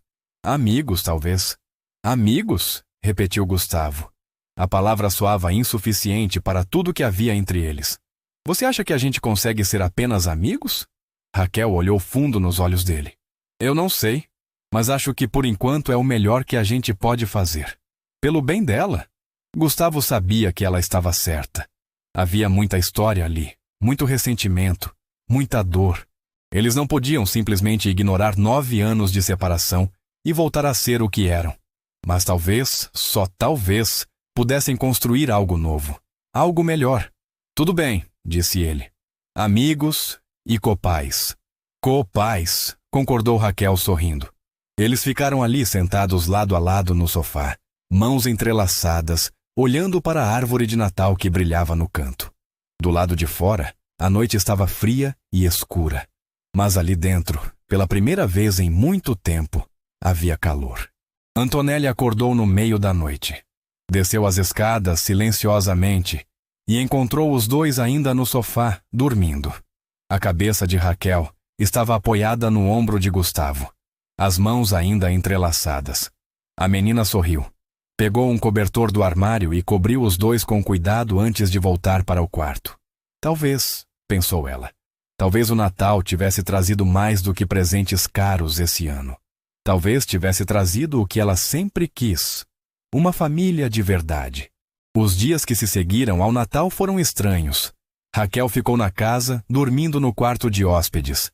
amigos, talvez. Amigos? Repetiu Gustavo. A palavra soava insuficiente para tudo que havia entre eles. Você acha que a gente consegue ser apenas amigos? Raquel olhou fundo nos olhos dele. Eu não sei, mas acho que por enquanto é o melhor que a gente pode fazer. Pelo bem dela. Gustavo sabia que ela estava certa. Havia muita história ali, muito ressentimento, muita dor. Eles não podiam simplesmente ignorar 9 anos de separação e voltar a ser o que eram. Mas talvez, só talvez, pudessem construir algo novo, algo melhor. Tudo bem, disse ele. Amigos e copais. Copais, concordou Raquel sorrindo. Eles ficaram ali sentados lado a lado no sofá, mãos entrelaçadas, olhando para a árvore de Natal que brilhava no canto. Do lado de fora, a noite estava fria e escura. Mas ali dentro, pela primeira vez em muito tempo, havia calor. Antonelli acordou no meio da noite. Desceu as escadas silenciosamente e encontrou os dois ainda no sofá, dormindo. A cabeça de Raquel estava apoiada no ombro de Gustavo, as mãos ainda entrelaçadas. A menina sorriu. Pegou um cobertor do armário e cobriu os dois com cuidado antes de voltar para o quarto. Talvez, pensou ela, talvez o Natal tivesse trazido mais do que presentes caros esse ano. Talvez tivesse trazido o que ela sempre quis, uma família de verdade. Os dias que se seguiram ao Natal foram estranhos. Raquel ficou na casa, dormindo no quarto de hóspedes.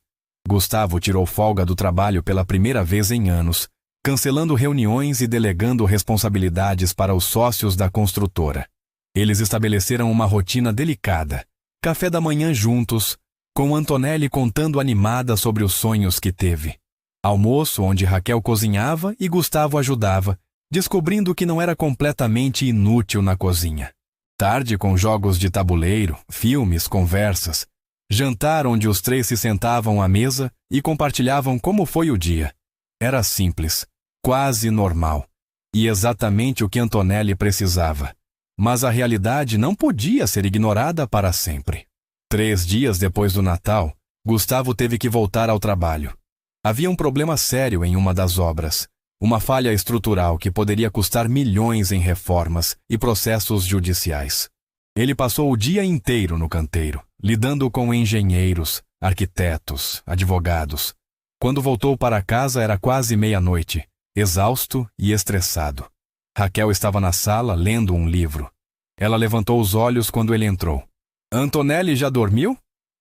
Gustavo tirou folga do trabalho pela primeira vez em anos, cancelando reuniões e delegando responsabilidades para os sócios da construtora. Eles estabeleceram uma rotina delicada, café da manhã juntos, com Antonelli contando animada sobre os sonhos que teve. Almoço onde Raquel cozinhava e Gustavo ajudava, descobrindo que não era completamente inútil na cozinha. Tarde com jogos de tabuleiro, filmes, conversas. Jantar onde os três se sentavam à mesa e compartilhavam como foi o dia. Era simples, quase normal, e exatamente o que Antonelli precisava. Mas a realidade não podia ser ignorada para sempre. 3 dias depois do Natal, Gustavo teve que voltar ao trabalho. Havia um problema sério em uma das obras, uma falha estrutural que poderia custar milhões em reformas e processos judiciais. Ele passou o dia inteiro no canteiro, lidando com engenheiros, arquitetos, advogados. Quando voltou para casa era quase meia-noite, exausto e estressado. Raquel estava na sala lendo um livro. Ela levantou os olhos quando ele entrou. Antonelli já dormiu?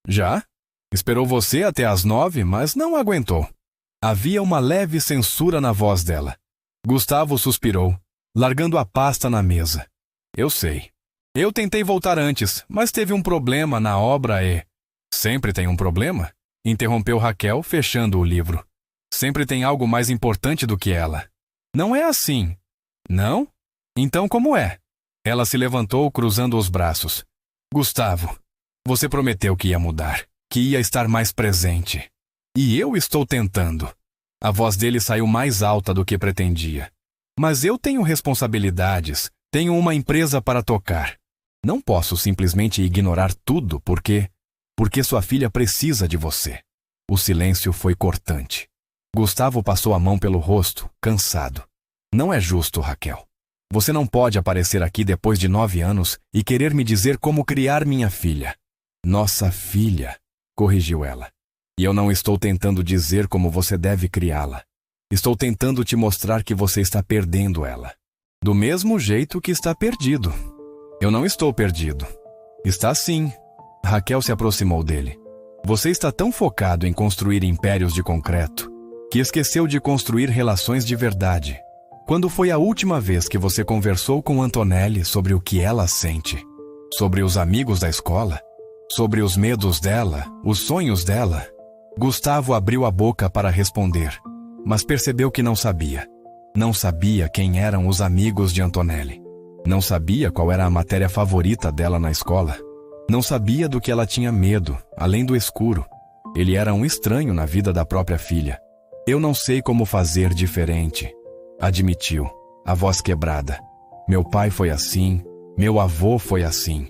Já? Esperou você até às 9, mas não aguentou. Havia uma leve censura na voz dela. Gustavo suspirou, largando a pasta na mesa. Eu sei. Eu tentei voltar antes, mas teve um problema na obra e... Sempre tem um problema? Interrompeu Raquel, fechando o livro. Sempre tem algo mais importante do que ela. Não é assim. Não? Então como é? Ela se levantou, cruzando os braços. Gustavo, você prometeu que ia mudar, que ia estar mais presente. E eu estou tentando. A voz dele saiu mais alta do que pretendia. Mas eu tenho responsabilidades, tenho uma empresa para tocar. Não posso simplesmente ignorar tudo porque sua filha precisa de você. O silêncio foi cortante. Gustavo passou a mão pelo rosto, cansado. Não é justo, Raquel. Você não pode aparecer aqui depois de 9 anos e querer me dizer como criar minha filha. Nossa filha, corrigiu ela. E eu não estou tentando dizer como você deve criá-la. Estou tentando te mostrar que você está perdendo ela. Do mesmo jeito que está perdido. Eu não estou perdido. Está sim. Raquel se aproximou dele. Você está tão focado em construir impérios de concreto que esqueceu de construir relações de verdade. Quando foi a última vez que você conversou com Antonelli sobre o que ela sente? Sobre os amigos da escola? Sobre os medos dela? Os sonhos dela? Gustavo abriu a boca para responder, mas percebeu que não sabia. Não sabia quem eram os amigos de Antonelli. Não sabia qual era a matéria favorita dela na escola. Não sabia do que ela tinha medo, além do escuro. Ele era um estranho na vida da própria filha. Eu não sei como fazer diferente, admitiu, a voz quebrada. Meu pai foi assim, meu avô foi assim.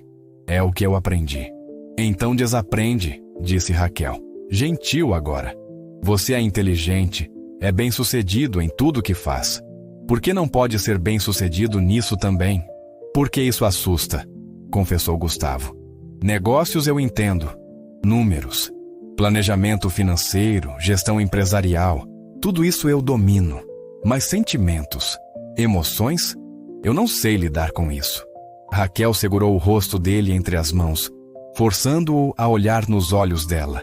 É o que eu aprendi. Então desaprende, disse Raquel. Gentil agora. Você é inteligente, é bem-sucedido em tudo que faz. Por que não pode ser bem-sucedido nisso também? Porque isso assusta, confessou Gustavo. Negócios eu entendo. Números, planejamento financeiro, gestão empresarial, tudo isso eu domino. Mas sentimentos, emoções, eu não sei lidar com isso. Raquel segurou o rosto dele entre as mãos, forçando-o a olhar nos olhos dela.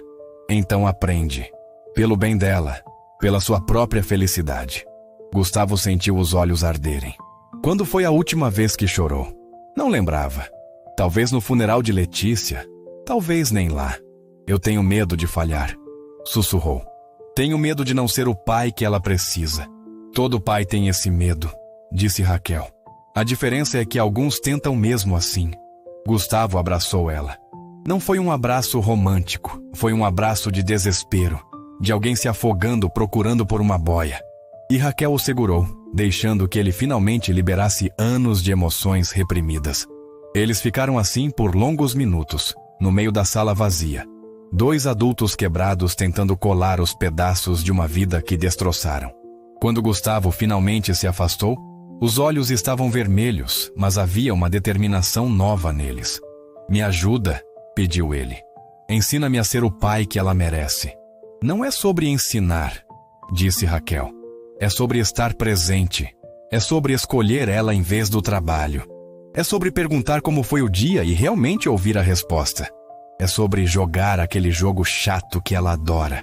Então aprende. Pelo bem dela, pela sua própria felicidade. Gustavo sentiu os olhos arderem. Quando foi a última vez que chorou? Não lembrava. Talvez no funeral de Letícia, talvez nem lá. Eu tenho medo de falhar, sussurrou. Tenho medo de não ser o pai que ela precisa. Todo pai tem esse medo, disse Raquel. A diferença é que alguns tentam mesmo assim. Gustavo abraçou ela. Não foi um abraço romântico, foi um abraço de desespero, de alguém se afogando procurando por uma boia. E Raquel o segurou, deixando que ele finalmente liberasse anos de emoções reprimidas. Eles ficaram assim por longos minutos, no meio da sala vazia. Dois adultos quebrados tentando colar os pedaços de uma vida que destroçaram. Quando Gustavo finalmente se afastou, os olhos estavam vermelhos, mas havia uma determinação nova neles. Me ajuda, pediu ele. Ensina-me a ser o pai que ela merece. Não é sobre ensinar, disse Raquel. É sobre estar presente. É sobre escolher ela em vez do trabalho. É sobre perguntar como foi o dia e realmente ouvir a resposta. É sobre jogar aquele jogo chato que ela adora.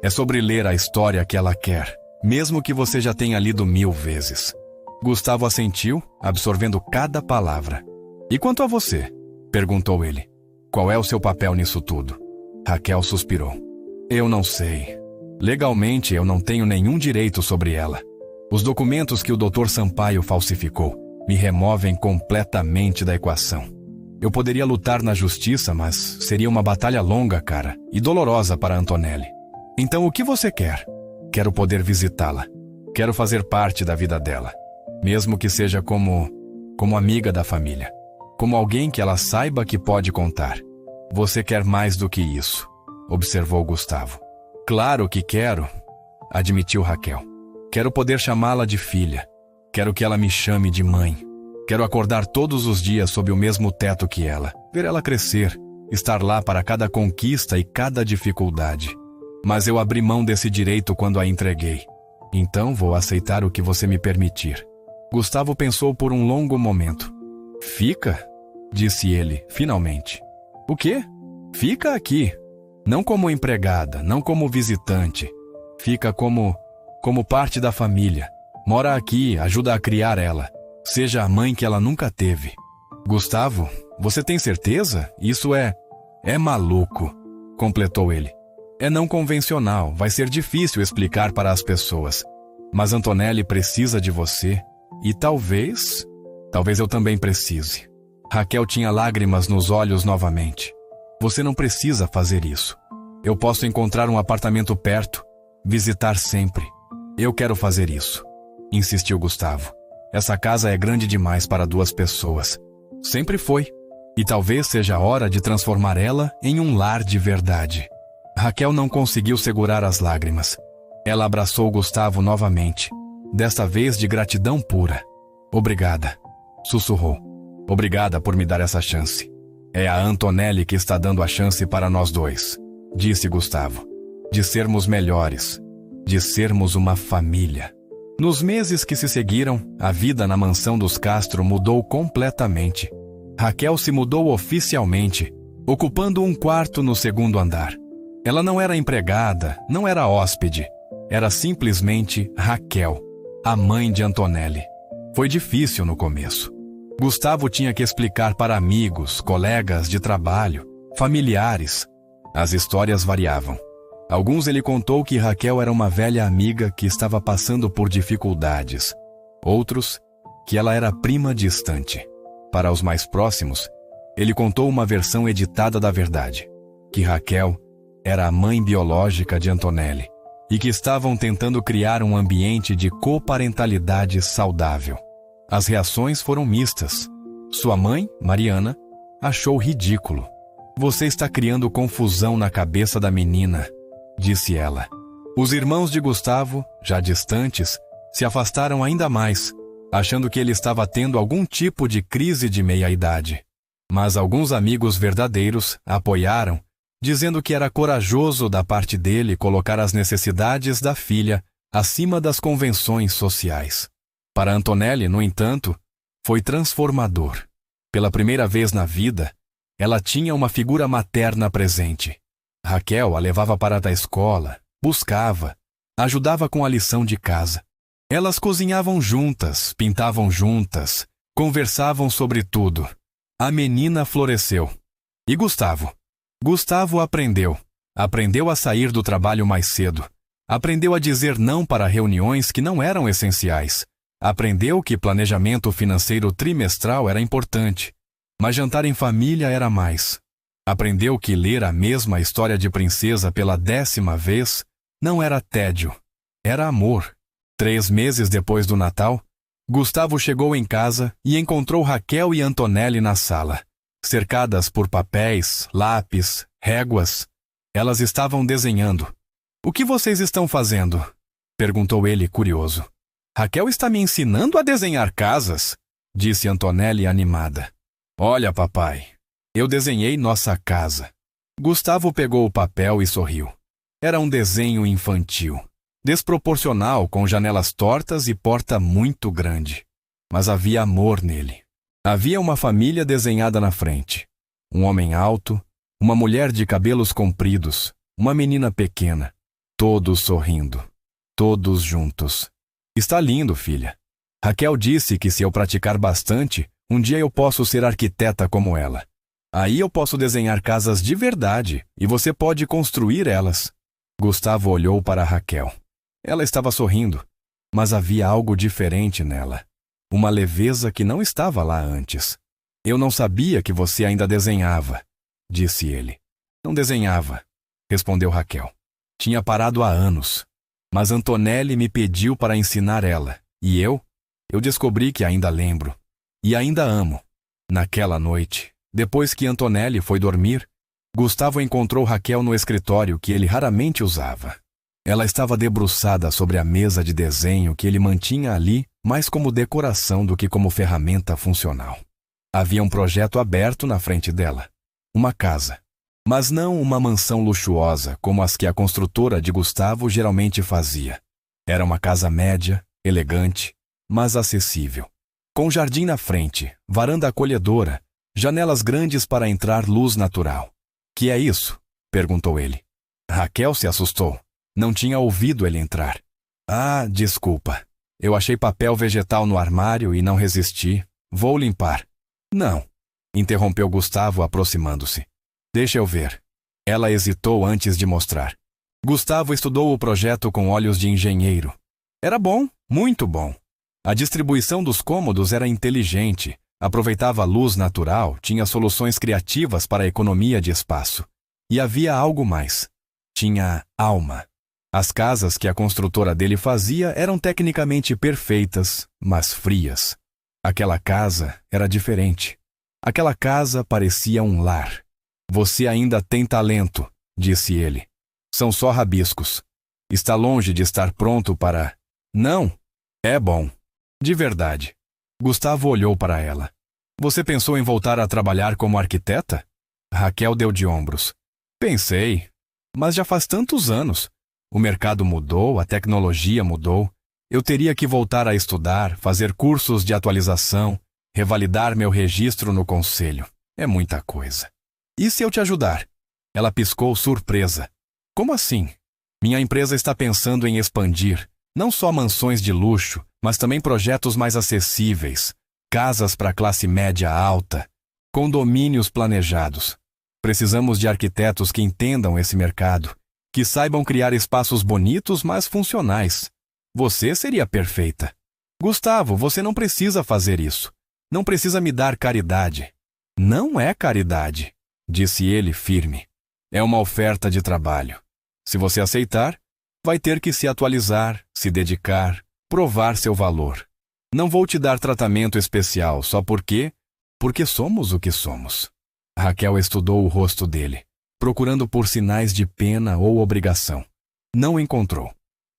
É sobre ler a história que ela quer, mesmo que você já tenha lido 1000 vezes. Gustavo assentiu, absorvendo cada palavra. E quanto a você? Perguntou ele. Qual é o seu papel nisso tudo? Raquel suspirou. Eu não sei. Legalmente, eu não tenho nenhum direito sobre ela. Os documentos que o Dr. Sampaio falsificou me removem completamente da equação. Eu poderia lutar na justiça, mas seria uma batalha longa, cara, e dolorosa para Antonelli. Então o que você quer? Quero poder visitá-la. Quero fazer parte da vida dela. Mesmo que seja como amiga da família. Como alguém que ela saiba que pode contar. Você quer mais do que isso, observou Gustavo. Claro que quero, admitiu Raquel. Quero poder chamá-la de filha. Quero que ela me chame de mãe. Quero acordar todos os dias sob o mesmo teto que ela. Ver ela crescer, estar lá para cada conquista e cada dificuldade. Mas eu abri mão desse direito quando a entreguei. Então vou aceitar o que você me permitir. Gustavo pensou por um longo momento. Fica? Disse ele, finalmente. O quê? Fica aqui. Não como empregada, não como visitante. Fica como parte da família. Mora aqui, ajuda a criar ela. Seja a mãe que ela nunca teve. Gustavo, você tem certeza? Isso é maluco, completou ele. É não convencional, vai ser difícil explicar para as pessoas. Mas Antonelli precisa de você e talvez eu também precise. Raquel tinha lágrimas nos olhos novamente. Você não precisa fazer isso. Eu posso encontrar um apartamento perto, visitar sempre. Eu quero fazer isso, insistiu Gustavo. Essa casa é grande demais para 2 pessoas. Sempre foi. E talvez seja a hora de transformar ela em um lar de verdade. Raquel não conseguiu segurar as lágrimas. Ela abraçou Gustavo novamente, desta vez de gratidão pura. Obrigada, sussurrou. Obrigada por me dar essa chance. É a Antonelli que está dando a chance para nós dois, disse Gustavo. De sermos melhores, de sermos uma família. Nos meses que se seguiram, a vida na mansão dos Castro mudou completamente. Raquel se mudou oficialmente, ocupando um quarto no 2º andar. Ela não era empregada, não era hóspede. Era simplesmente Raquel, a mãe de Antonelli. Foi difícil no começo. Gustavo tinha que explicar para amigos, colegas de trabalho, familiares. As histórias variavam. Alguns ele contou que Raquel era uma velha amiga que estava passando por dificuldades. Outros, que ela era prima distante. Para os mais próximos, Ele contou uma versão editada da verdade, que Raquel era a mãe biológica de Antonelli e que estavam tentando criar um ambiente de coparentalidade saudável. As reações foram mistas. Sua mãe, Mariana, achou ridículo. Você está criando confusão na cabeça da menina, disse ela. Os irmãos de Gustavo, já distantes, se afastaram ainda mais, achando que ele estava tendo algum tipo de crise de meia-idade. Mas alguns amigos verdadeiros apoiaram, dizendo que era corajoso da parte dele colocar as necessidades da filha acima das convenções sociais. Para Antonelli, no entanto, foi transformador. Pela primeira vez na vida, ela tinha uma figura materna presente. Raquel a levava para a escola, buscava, ajudava com a lição de casa. Elas cozinhavam juntas, pintavam juntas, conversavam sobre tudo. A menina floresceu. E Gustavo? Gustavo aprendeu. Aprendeu a sair do trabalho mais cedo. Aprendeu a dizer não para reuniões que não eram essenciais. Aprendeu que planejamento financeiro trimestral era importante, mas jantar em família era mais. Aprendeu que ler a mesma história de princesa pela 10ª vez não era tédio, era amor. 3 meses depois do Natal, Gustavo chegou em casa e encontrou Raquel e Antonelli na sala. Cercadas por papéis, lápis, réguas, elas estavam desenhando. "O que vocês estão fazendo?" perguntou ele, curioso. "Raquel está me ensinando a desenhar casas", disse Antonelli animada. "Olha, papai, eu desenhei nossa casa." Gustavo pegou o papel e sorriu. Era um desenho infantil, desproporcional, com janelas tortas e porta muito grande. Mas havia amor nele. Havia uma família desenhada na frente. Um homem alto, uma mulher de cabelos compridos, uma menina pequena. Todos sorrindo. Todos juntos. "Está lindo, filha. Raquel disse que se eu praticar bastante, um dia eu posso ser arquiteta como ela. Aí eu posso desenhar casas de verdade e você pode construir elas." Gustavo olhou para Raquel. Ela estava sorrindo, mas havia algo diferente nela. Uma leveza que não estava lá antes. "Eu não sabia que você ainda desenhava", disse ele. "Não desenhava", respondeu Raquel. "Tinha parado há anos. Mas Antonelli me pediu para ensinar ela. E eu descobri que ainda lembro. E ainda amo." Naquela noite, depois que Antonelli foi dormir, Gustavo encontrou Raquel no escritório que ele raramente usava. Ela estava debruçada sobre a mesa de desenho que ele mantinha ali mais como decoração do que como ferramenta funcional. Havia um projeto aberto na frente dela. Uma casa. Mas não uma mansão luxuosa como as que a construtora de Gustavo geralmente fazia. Era uma casa média, elegante, mas acessível. Com jardim na frente, varanda acolhedora, janelas grandes para entrar luz natural. "Que é isso?" perguntou ele. Raquel se assustou. Não tinha ouvido ele entrar. "Ah, desculpa. Eu achei papel vegetal no armário e não resisti. Vou limpar." "Não", interrompeu Gustavo, aproximando-se. "Deixa eu ver." Ela hesitou antes de mostrar. Gustavo estudou o projeto com olhos de engenheiro. Era bom, muito bom. A distribuição dos cômodos era inteligente, aproveitava a luz natural, tinha soluções criativas para a economia de espaço. E havia algo mais. Tinha alma. As casas que a construtora dele fazia eram tecnicamente perfeitas, mas frias. Aquela casa era diferente. Aquela casa parecia um lar. "Você ainda tem talento", disse ele. "São só rabiscos. Está longe de estar pronto para..." "Não, é bom. De verdade." Gustavo olhou para ela. "Você pensou em voltar a trabalhar como arquiteta?" Raquel deu de ombros. "Pensei, mas já faz tantos anos. O mercado mudou, a tecnologia mudou. Eu teria que voltar a estudar, fazer cursos de atualização, revalidar meu registro no conselho. É muita coisa." "E se eu te ajudar?" Ela piscou surpresa. "Como assim?" "Minha empresa está pensando em expandir, não só mansões de luxo, mas também projetos mais acessíveis, casas para classe média alta, condomínios planejados. Precisamos de arquitetos que entendam esse mercado, que saibam criar espaços bonitos, mas funcionais. Você seria perfeita." "Gustavo, você não precisa fazer isso. Não precisa me dar caridade." Não é caridade, disse ele firme. É uma oferta de trabalho. Se você aceitar, vai ter que se atualizar, se dedicar, provar seu valor. Não vou te dar tratamento especial só porque somos o que somos. Raquel estudou o rosto dele, procurando por sinais de pena ou obrigação. Não encontrou.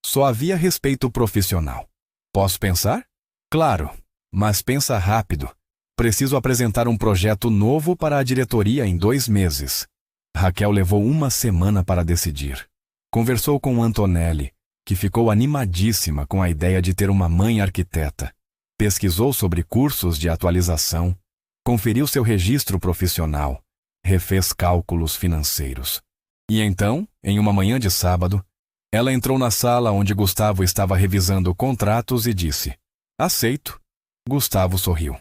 Só havia respeito profissional. Posso pensar? Claro, mas pensa rápido. Preciso apresentar um projeto novo para a diretoria em 2 meses. Raquel levou 1 semana para decidir. Conversou com Antonelli, que ficou animadíssima com a ideia de ter uma mãe arquiteta. Pesquisou sobre cursos de atualização, conferiu seu registro profissional, refez cálculos financeiros. E então, em uma manhã de sábado, ela entrou na sala onde Gustavo estava revisando contratos e disse: "Aceito." Gustavo sorriu.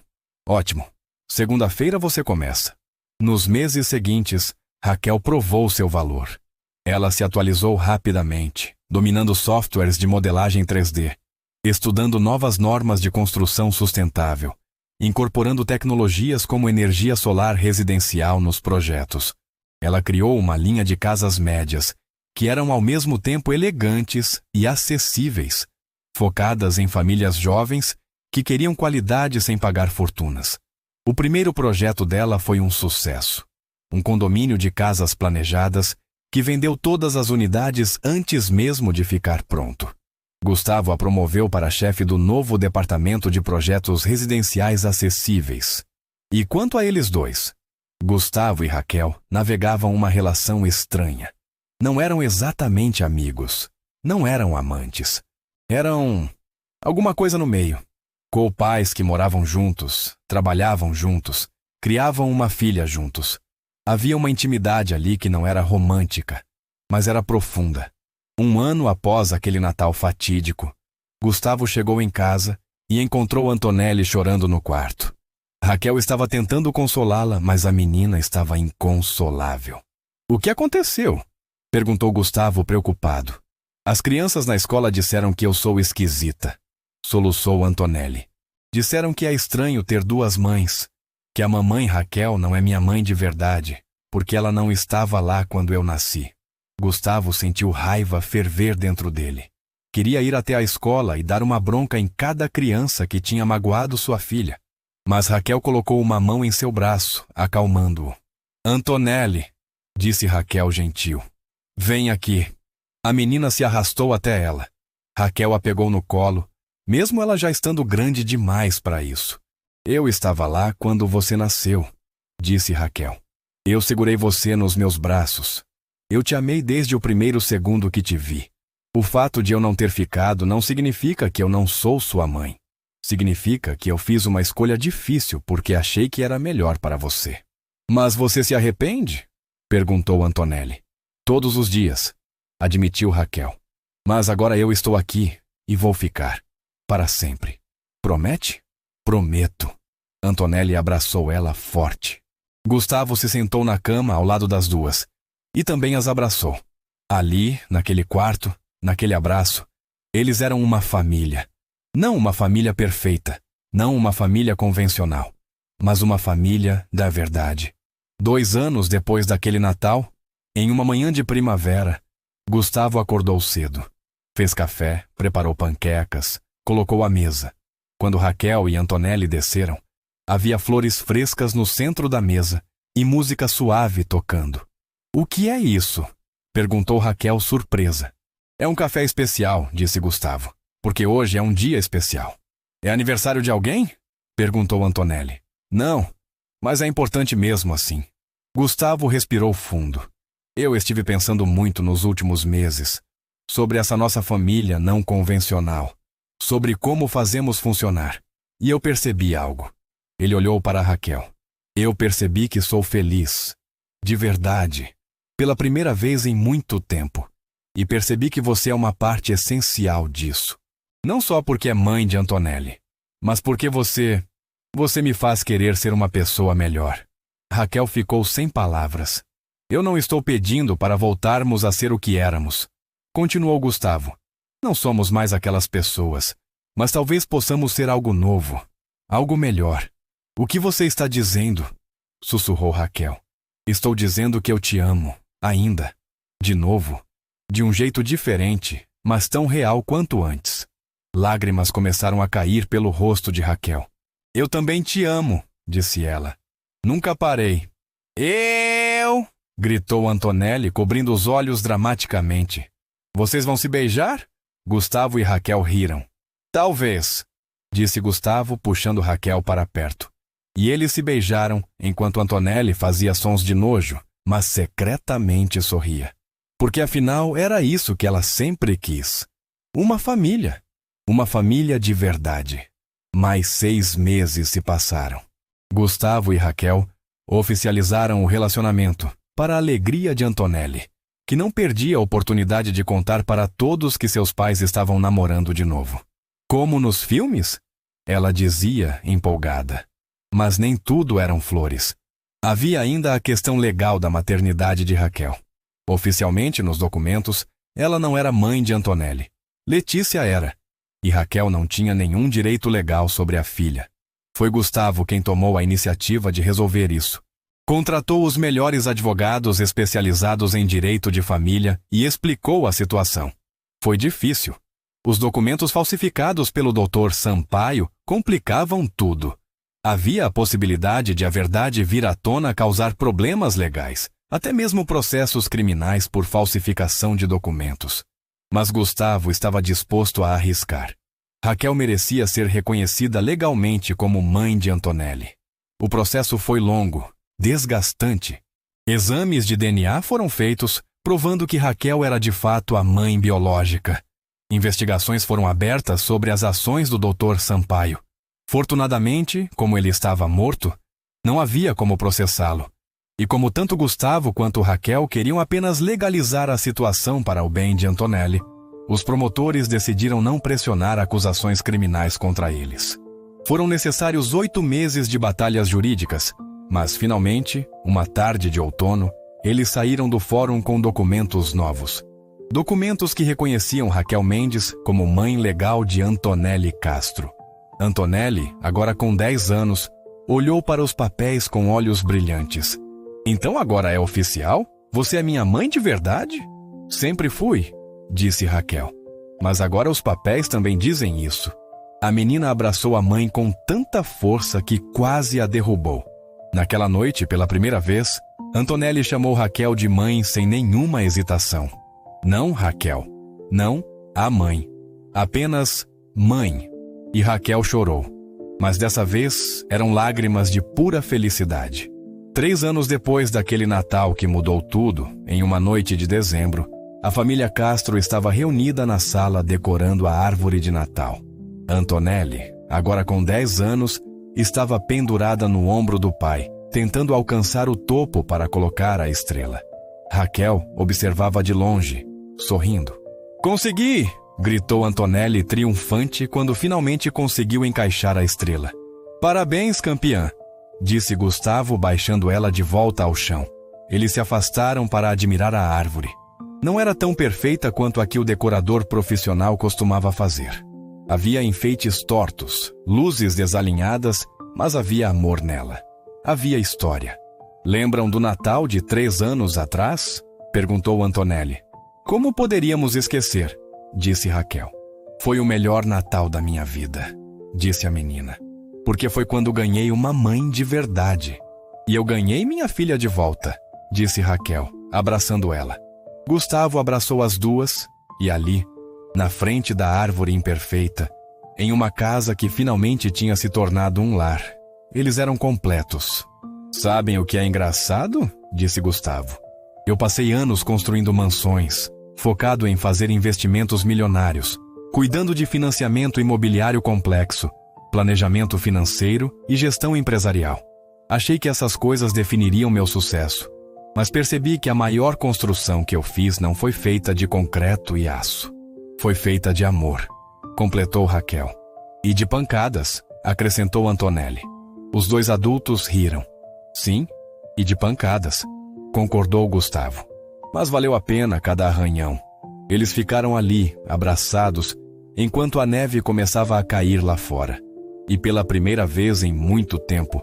"Ótimo. Segunda-feira você começa." Nos meses seguintes, Raquel provou seu valor. Ela se atualizou rapidamente, dominando softwares de modelagem 3D, estudando novas normas de construção sustentável, incorporando tecnologias como energia solar residencial nos projetos. Ela criou uma linha de casas médias, que eram ao mesmo tempo elegantes e acessíveis, focadas em famílias jovens que queriam qualidade sem pagar fortunas. O primeiro projeto dela foi um sucesso. Um condomínio de casas planejadas que vendeu todas as unidades antes mesmo de ficar pronto. Gustavo a promoveu para chefe do novo departamento de projetos residenciais acessíveis. E quanto a eles dois? Gustavo e Raquel navegavam uma relação estranha. Não eram exatamente amigos. Não eram amantes. Eram alguma coisa no meio. Co-pais que moravam juntos, trabalhavam juntos, criavam uma filha juntos. Havia uma intimidade ali que não era romântica, mas era profunda. 1 ano após aquele Natal fatídico, Gustavo chegou em casa e encontrou Antonelli chorando no quarto. Raquel estava tentando consolá-la, mas a menina estava inconsolável. "O que aconteceu?" perguntou Gustavo preocupado. "As crianças na escola disseram que eu sou esquisita", soluçou Antonelli. "Disseram que é estranho ter 2 mães, que a mamãe Raquel não é minha mãe de verdade, porque ela não estava lá quando eu nasci." Gustavo sentiu raiva ferver dentro dele. Queria ir até a escola e dar uma bronca em cada criança que tinha magoado sua filha. Mas Raquel colocou uma mão em seu braço, acalmando-o. "Antonelli", disse Raquel gentil, "vem aqui." A menina se arrastou até ela. Raquel a pegou no colo, mesmo ela já estando grande demais para isso. "Eu estava lá quando você nasceu", disse Raquel. "Eu segurei você nos meus braços. Eu te amei desde o primeiro segundo que te vi. O fato de eu não ter ficado não significa que eu não sou sua mãe. Significa que eu fiz uma escolha difícil porque achei que era melhor para você." "Mas você se arrepende?" perguntou Antonelli. "Todos os dias", admitiu Raquel. "Mas agora eu estou aqui e vou ficar. Para sempre. Promete?" "Prometo." Antonelli abraçou ela forte. Gustavo se sentou na cama ao lado das duas e também as abraçou. Ali, naquele quarto, naquele abraço, eles eram uma família. Não uma família perfeita, não uma família convencional, mas uma família da verdade. 2 anos depois daquele Natal, em uma manhã de primavera, Gustavo acordou cedo. Fez café, preparou panquecas, colocou a mesa. Quando Raquel e Antonelli desceram, havia flores frescas no centro da mesa e música suave tocando. "O que é isso?" perguntou Raquel surpresa. "É um café especial", disse Gustavo, "porque hoje é um dia especial." "É aniversário de alguém?" perguntou Antonelli. "Não, mas é importante mesmo assim." Gustavo respirou fundo. "Eu estive pensando muito nos últimos meses sobre essa nossa família não convencional, sobre como fazemos funcionar. E eu percebi algo." Ele olhou para Raquel. "Eu percebi que sou feliz. De verdade. Pela primeira vez em muito tempo. E percebi que você é uma parte essencial disso. Não só porque é mãe de Antonelli, mas porque você me faz querer ser uma pessoa melhor." Raquel ficou sem palavras. "Eu não estou pedindo para voltarmos a ser o que éramos", continuou Gustavo. "Não somos mais aquelas pessoas, mas talvez possamos ser algo novo, algo melhor." "O que você está dizendo?" sussurrou Raquel. Estou dizendo que eu te amo, ainda. De novo. De um jeito diferente, mas tão real quanto antes. Lágrimas começaram a cair pelo rosto de Raquel. Eu também te amo, disse ela. Nunca parei. Eu! Gritou Antonelli, cobrindo os olhos dramaticamente. Vocês vão se beijar? Gustavo e Raquel riram. Talvez, disse Gustavo, puxando Raquel para perto. E eles se beijaram, enquanto Antonelli fazia sons de nojo, mas secretamente sorria. Porque afinal era isso que ela sempre quis. Uma família. Uma família de verdade. Mais 6 meses se passaram. Gustavo e Raquel oficializaram o relacionamento, para a alegria de Antonelli, que não perdia a oportunidade de contar para todos que seus pais estavam namorando de novo. Como nos filmes? Ela dizia, empolgada. Mas nem tudo eram flores. Havia ainda a questão legal da maternidade de Raquel. Oficialmente, nos documentos, ela não era mãe de Antonelli. Letícia era. E Raquel não tinha nenhum direito legal sobre a filha. Foi Gustavo quem tomou a iniciativa de resolver isso. Contratou os melhores advogados especializados em direito de família e explicou a situação. Foi difícil. Os documentos falsificados pelo Dr. Sampaio complicavam tudo. Havia a possibilidade de a verdade vir à tona causar problemas legais, até mesmo processos criminais por falsificação de documentos. Mas Gustavo estava disposto a arriscar. Raquel merecia ser reconhecida legalmente como mãe de Antonelli. O processo foi longo, desgastante. Exames de DNA foram feitos, provando que Raquel era de fato a mãe biológica. Investigações foram abertas sobre as ações do Dr. Sampaio. Fortunadamente, como ele estava morto, não havia como processá-lo. E como tanto Gustavo quanto Raquel queriam apenas legalizar a situação para o bem de Antonelli, os promotores decidiram não pressionar acusações criminais contra eles. Foram necessários 8 meses de batalhas jurídicas, mas finalmente, uma tarde de outono, eles saíram do fórum com documentos novos. Documentos que reconheciam Raquel Mendes como mãe legal de Antonelli Castro. Antonelli, agora com 10 anos, olhou para os papéis com olhos brilhantes. Então agora é oficial? Você é minha mãe de verdade? Sempre fui, disse Raquel. Mas agora os papéis também dizem isso. A menina abraçou a mãe com tanta força que quase a derrubou. Naquela noite, pela primeira vez, Antonelli chamou Raquel de mãe sem nenhuma hesitação. Não Raquel. Não a mãe. Apenas mãe. E Raquel chorou. Mas dessa vez eram lágrimas de pura felicidade. 3 anos depois daquele Natal que mudou tudo, em uma noite de dezembro, a família Castro estava reunida na sala decorando a árvore de Natal. Antonelli, agora com 10 anos, estava pendurada no ombro do pai, tentando alcançar o topo para colocar a estrela. Raquel observava de longe, sorrindo. "Consegui!" gritou Antonelli triunfante quando finalmente conseguiu encaixar a estrela. "Parabéns, campeã!" disse Gustavo, baixando ela de volta ao chão. Eles se afastaram para admirar a árvore. Não era tão perfeita quanto a que o decorador profissional costumava fazer. Havia enfeites tortos, luzes desalinhadas, mas havia amor nela. Havia história. "Lembram do Natal de 3 anos atrás?" perguntou Antonelli. "Como poderíamos esquecer?" disse Raquel. "Foi o melhor Natal da minha vida", disse a menina. "Porque foi quando ganhei uma mãe de verdade. E eu ganhei minha filha de volta", disse Raquel, abraçando ela. Gustavo abraçou as duas e ali, na frente da árvore imperfeita, em uma casa que finalmente tinha se tornado um lar, eles eram completos. "Sabem o que é engraçado?" disse Gustavo. "Eu passei anos construindo mansões, focado em fazer investimentos milionários, cuidando de financiamento imobiliário complexo, planejamento financeiro e gestão empresarial. Achei que essas coisas definiriam meu sucesso, mas percebi que a maior construção que eu fiz não foi feita de concreto e aço. Foi feita de amor", completou Raquel. "E de pancadas", acrescentou Antonelli. Os 2 adultos riram. "Sim, e de pancadas", concordou Gustavo. "Mas valeu a pena cada arranhão." Eles ficaram ali, abraçados, enquanto a neve começava a cair lá fora. E pela primeira vez em muito tempo,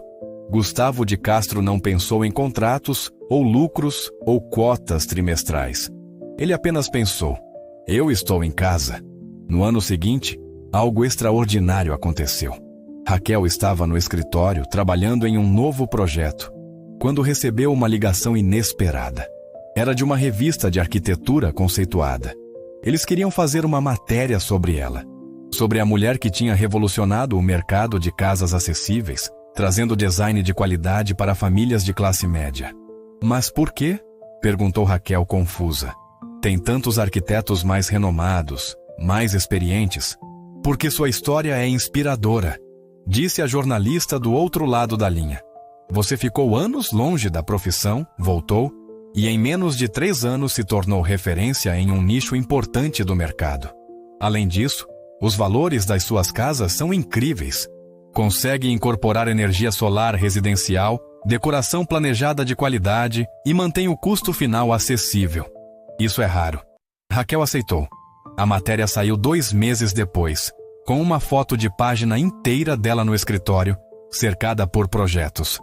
Gustavo de Castro não pensou em contratos, ou lucros, ou cotas trimestrais. Ele apenas pensou: eu estou em casa. No ano seguinte, algo extraordinário aconteceu. Raquel estava no escritório trabalhando em um novo projeto, quando recebeu uma ligação inesperada. Era de uma revista de arquitetura conceituada. Eles queriam fazer uma matéria sobre ela, sobre a mulher que tinha revolucionado o mercado de casas acessíveis, trazendo design de qualidade para famílias de classe média. Mas por quê? Perguntou Raquel confusa. Tem tantos arquitetos mais renomados, mais experientes. Porque sua história é inspiradora, disse a jornalista do outro lado da linha. Você ficou anos longe da profissão, voltou, e em menos de 3 anos se tornou referência em um nicho importante do mercado. Além disso, os valores das suas casas são incríveis. Consegue incorporar energia solar residencial, decoração planejada de qualidade e mantém o custo final acessível. Isso é raro. Raquel aceitou. A matéria saiu 2 meses depois, com uma foto de página inteira dela no escritório, cercada por projetos.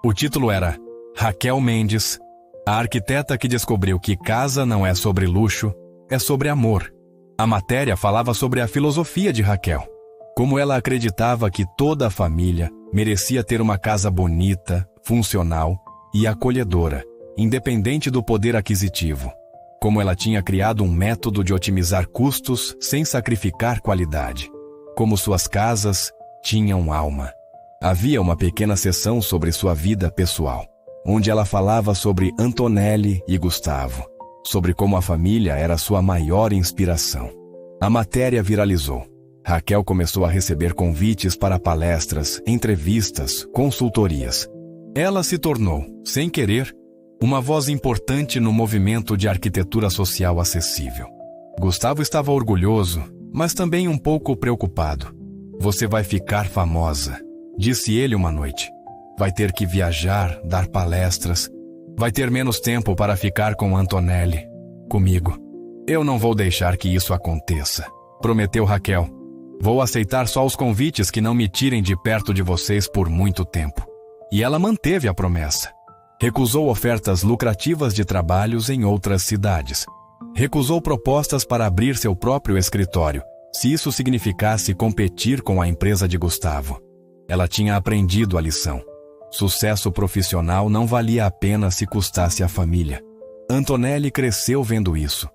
O título era Raquel Mendes, a arquiteta que descobriu que casa não é sobre luxo, é sobre amor. A matéria falava sobre a filosofia de Raquel, como ela acreditava que toda a família merecia ter uma casa bonita, funcional e acolhedora, independente do poder aquisitivo. Como ela tinha criado um método de otimizar custos sem sacrificar qualidade. Como suas casas tinham alma. Havia uma pequena seção sobre sua vida pessoal, onde ela falava sobre Antonelli e Gustavo, sobre como a família era sua maior inspiração. A matéria viralizou. Raquel começou a receber convites para palestras, entrevistas, consultorias. Ela se tornou, sem querer, uma voz importante no movimento de arquitetura social acessível. Gustavo estava orgulhoso, mas também um pouco preocupado. Você vai ficar famosa, disse ele uma noite. Vai ter que viajar, dar palestras. Vai ter menos tempo para ficar com Antonelli, comigo. Eu não vou deixar que isso aconteça, prometeu Raquel. Vou aceitar só os convites que não me tirem de perto de vocês por muito tempo. E ela manteve a promessa. Recusou ofertas lucrativas de trabalhos em outras cidades. Recusou propostas para abrir seu próprio escritório, se isso significasse competir com a empresa de Gustavo. Ela tinha aprendido a lição. Sucesso profissional não valia a pena se custasse a família. Antonelli cresceu vendo isso.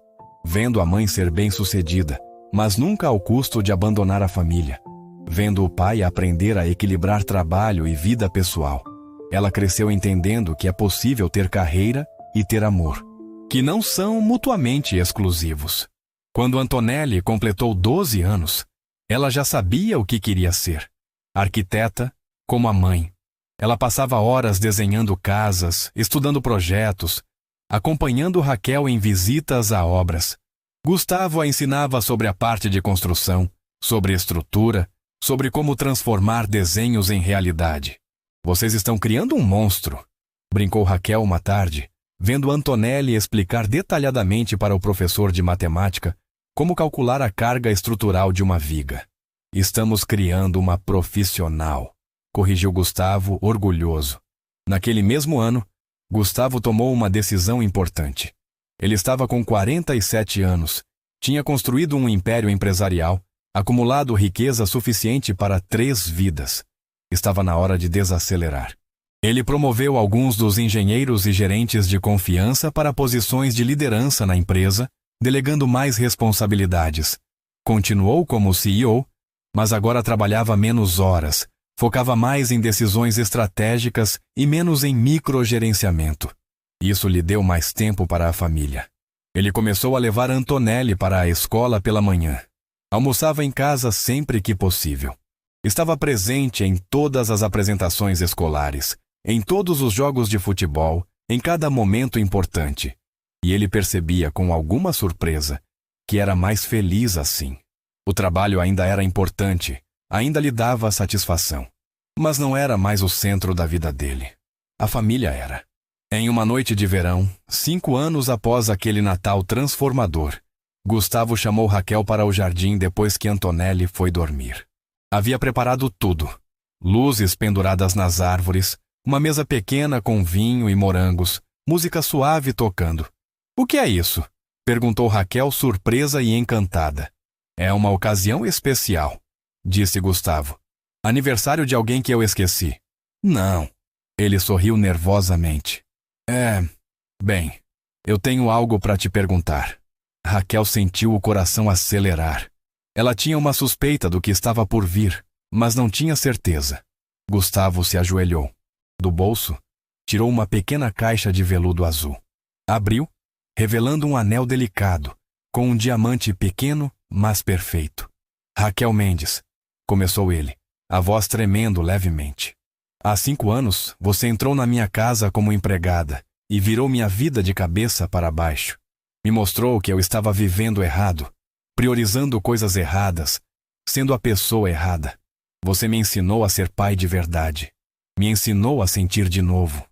Vendo a mãe ser bem-sucedida, mas nunca ao custo de abandonar a família. Vendo o pai aprender a equilibrar trabalho e vida pessoal. Ela cresceu entendendo que é possível ter carreira e ter amor, que não são mutuamente exclusivos. Quando Antonelli completou 12 anos, ela já sabia o que queria ser. Arquiteta, como a mãe. Ela passava horas desenhando casas, estudando projetos, acompanhando Raquel em visitas a obras. Gustavo a ensinava sobre a parte de construção, sobre estrutura, sobre como transformar desenhos em realidade. Vocês estão criando um monstro, brincou Raquel uma tarde, vendo Antonelli explicar detalhadamente para o professor de matemática como calcular a carga estrutural de uma viga. Estamos criando uma profissional, corrigiu Gustavo, orgulhoso. Naquele mesmo ano, Gustavo tomou uma decisão importante. Ele estava com 47 anos, tinha construído um império empresarial, acumulado riqueza suficiente para 3 vidas. Estava na hora de desacelerar. Ele promoveu alguns dos engenheiros e gerentes de confiança para posições de liderança na empresa, delegando mais responsabilidades. Continuou como CEO, mas agora trabalhava menos horas, focava mais em decisões estratégicas e menos em microgerenciamento. Isso lhe deu mais tempo para a família. Ele começou a levar Antonelli para a escola pela manhã. Almoçava em casa sempre que possível. Estava presente em todas as apresentações escolares, em todos os jogos de futebol, em cada momento importante. E ele percebia com alguma surpresa que era mais feliz assim. O trabalho ainda era importante, ainda lhe dava satisfação. Mas não era mais o centro da vida dele. A família era. Em uma noite de verão, 5 anos após aquele Natal transformador, Gustavo chamou Raquel para o jardim depois que Antonelli foi dormir. Havia preparado tudo. Luzes penduradas nas árvores, Uma mesa pequena com vinho e morangos, música suave tocando. O que é isso? Perguntou Raquel, surpresa e encantada. É uma ocasião especial, disse Gustavo. Aniversário de alguém que eu esqueci. Não. Ele sorriu nervosamente. Bem, eu tenho algo para te perguntar. Raquel sentiu o coração acelerar. Ela tinha uma suspeita do que estava por vir, mas não tinha certeza. Gustavo se ajoelhou. Do bolso, tirou uma pequena caixa de veludo azul. Abriu, revelando um anel delicado, com um diamante pequeno, mas perfeito. Raquel Mendes, começou ele, a voz tremendo levemente. Há 5 anos, você entrou na minha casa como empregada e virou minha vida de cabeça para baixo. Me mostrou que eu estava vivendo errado, priorizando coisas erradas, sendo a pessoa errada. Você me ensinou a ser pai de verdade. Me ensinou a sentir de novo.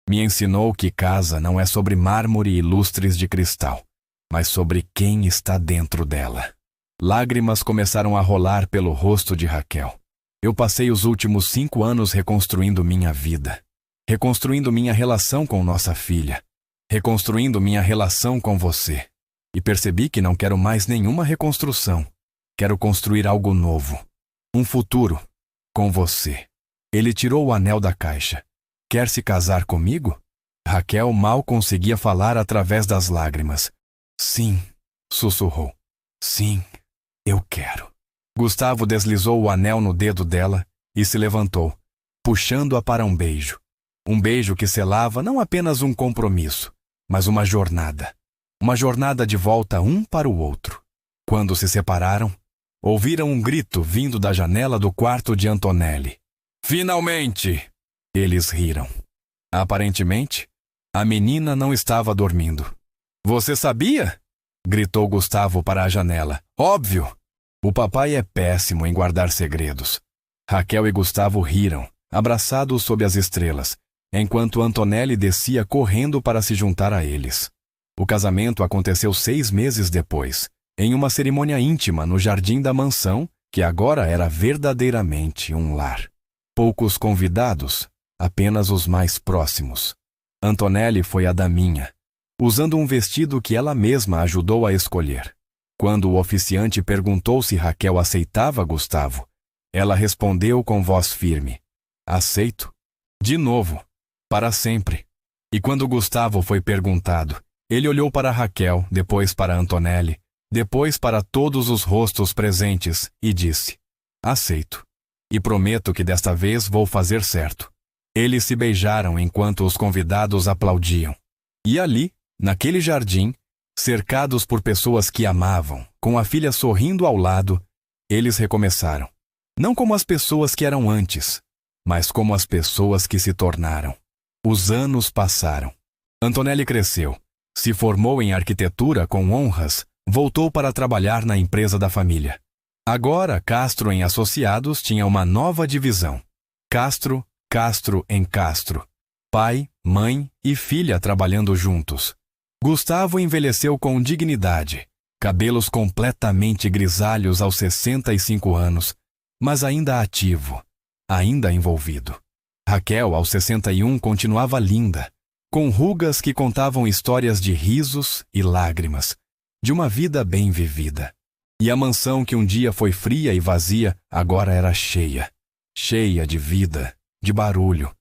Me ensinou que casa não é sobre mármore e lustres de cristal, mas sobre quem está dentro dela. Lágrimas começaram a rolar pelo rosto de Raquel. Eu passei os últimos 5 anos reconstruindo minha vida, reconstruindo minha relação com nossa filha, reconstruindo minha relação com você. E percebi que não quero mais nenhuma reconstrução. Quero construir algo novo. Um futuro. Com você. Ele tirou o anel da caixa. Quer se casar comigo? Raquel mal conseguia falar através das lágrimas. Sim, sussurrou. Sim, eu quero. Gustavo deslizou o anel no dedo dela e se levantou, puxando-a para um beijo. Um beijo que selava não apenas um compromisso, mas uma jornada. Uma jornada de volta um para o outro. Quando se separaram, ouviram um grito vindo da janela do quarto de Antonelli. Finalmente! Eles riram. Aparentemente, a menina não estava dormindo. Você sabia? Gritou Gustavo para a janela. Óbvio! O papai é péssimo em guardar segredos. Raquel e Gustavo riram, abraçados sob as estrelas, enquanto Antonelli descia correndo para se juntar a eles. O casamento aconteceu 6 meses depois, em uma cerimônia íntima no jardim da mansão, que agora era verdadeiramente um lar. Poucos convidados, apenas os mais próximos. Antonelli foi a daminha, usando um vestido que ela mesma ajudou a escolher. Quando o oficiante perguntou se Raquel aceitava Gustavo, ela respondeu com voz firme: aceito. De novo, para sempre. E quando Gustavo foi perguntado, ele olhou para Raquel, depois para Antonelli, depois para todos os rostos presentes e disse: aceito. E prometo que desta vez vou fazer certo. Eles se beijaram enquanto os convidados aplaudiam. E ali, naquele jardim, cercados por pessoas que amavam, com a filha sorrindo ao lado, eles recomeçaram. Não como as pessoas que eram antes, mas como as pessoas que se tornaram. Os anos passaram. Antonelli cresceu, se formou em arquitetura com honras, voltou para trabalhar na empresa da família. Agora, Castro em Associados tinha uma nova divisão. Castro em Castro. Pai, mãe e filha trabalhando juntos. Gustavo envelheceu com dignidade, cabelos completamente grisalhos aos 65 anos, mas ainda ativo, ainda envolvido. Raquel, aos 61, continuava linda, com rugas que contavam histórias de risos e lágrimas, de uma vida bem vivida. E a mansão que um dia foi fria e vazia, agora era cheia. Cheia de vida, de barulho,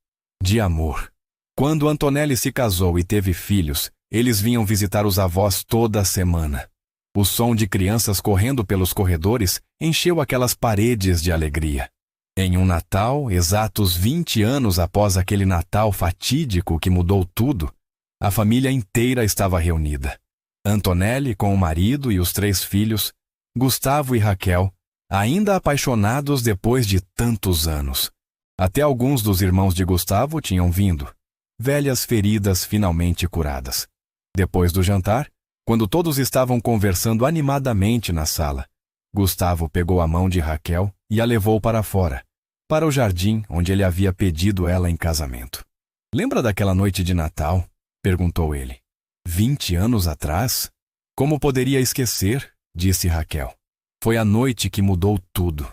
de amor. Quando Antonelli se casou e teve filhos, eles vinham visitar os avós toda a semana. O som de crianças correndo pelos corredores encheu aquelas paredes de alegria. Em um Natal, exatos 20 anos após aquele Natal fatídico que mudou tudo, a família inteira estava reunida. Antonelli com o marido e os 3 filhos, Gustavo e Raquel, ainda apaixonados depois de tantos anos. Até alguns dos irmãos de Gustavo tinham vindo, velhas feridas finalmente curadas. Depois do jantar, quando todos estavam conversando animadamente na sala, Gustavo pegou a mão de Raquel e a levou para fora, para o jardim onde ele havia pedido ela em casamento. Lembra daquela noite de Natal? Perguntou ele. 20 anos atrás? Como poderia esquecer? Disse Raquel. Foi a noite que mudou tudo.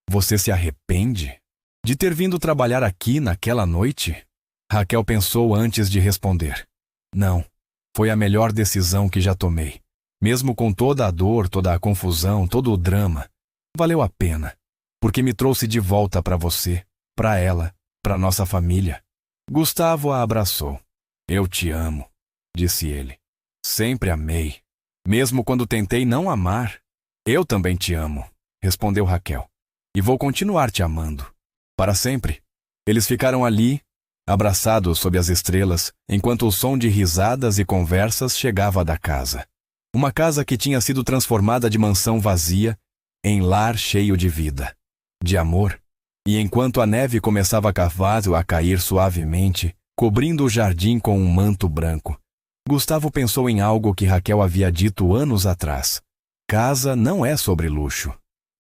Você se arrepende de ter vindo trabalhar aqui naquela noite? Raquel pensou antes de responder. Não, foi a melhor decisão que já tomei. Mesmo com toda a dor, toda a confusão, todo o drama, valeu a pena, porque me trouxe de volta para você, para ela, para nossa família. Gustavo a abraçou. Eu te amo, disse ele. Sempre amei. Mesmo quando tentei não amar. Eu também te amo, respondeu Raquel. E vou continuar te amando. Para sempre. Eles ficaram ali, abraçados sob as estrelas, enquanto o som de risadas e conversas chegava da casa. Uma casa que tinha sido transformada de mansão vazia em lar cheio de vida, de amor. E enquanto a neve começava a cair suavemente, cobrindo o jardim com um manto branco, Gustavo pensou em algo que Raquel havia dito anos atrás. Casa não é sobre luxo,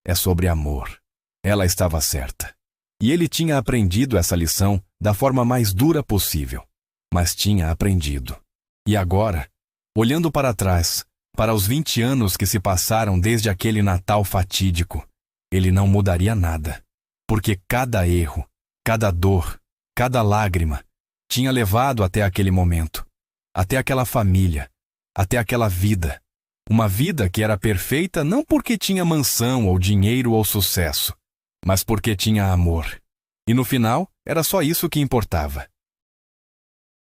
é sobre amor. Ela estava certa. E ele tinha aprendido essa lição da forma mais dura possível. Mas tinha aprendido. E agora, olhando para trás, para os 20 anos que se passaram desde aquele Natal fatídico, ele não mudaria nada. Porque cada erro, cada dor, cada lágrima tinha levado até aquele momento, até aquela família, até aquela vida. Uma vida que era perfeita não porque tinha mansão ou dinheiro ou sucesso, mas porque tinha amor. E no final, era só isso que importava.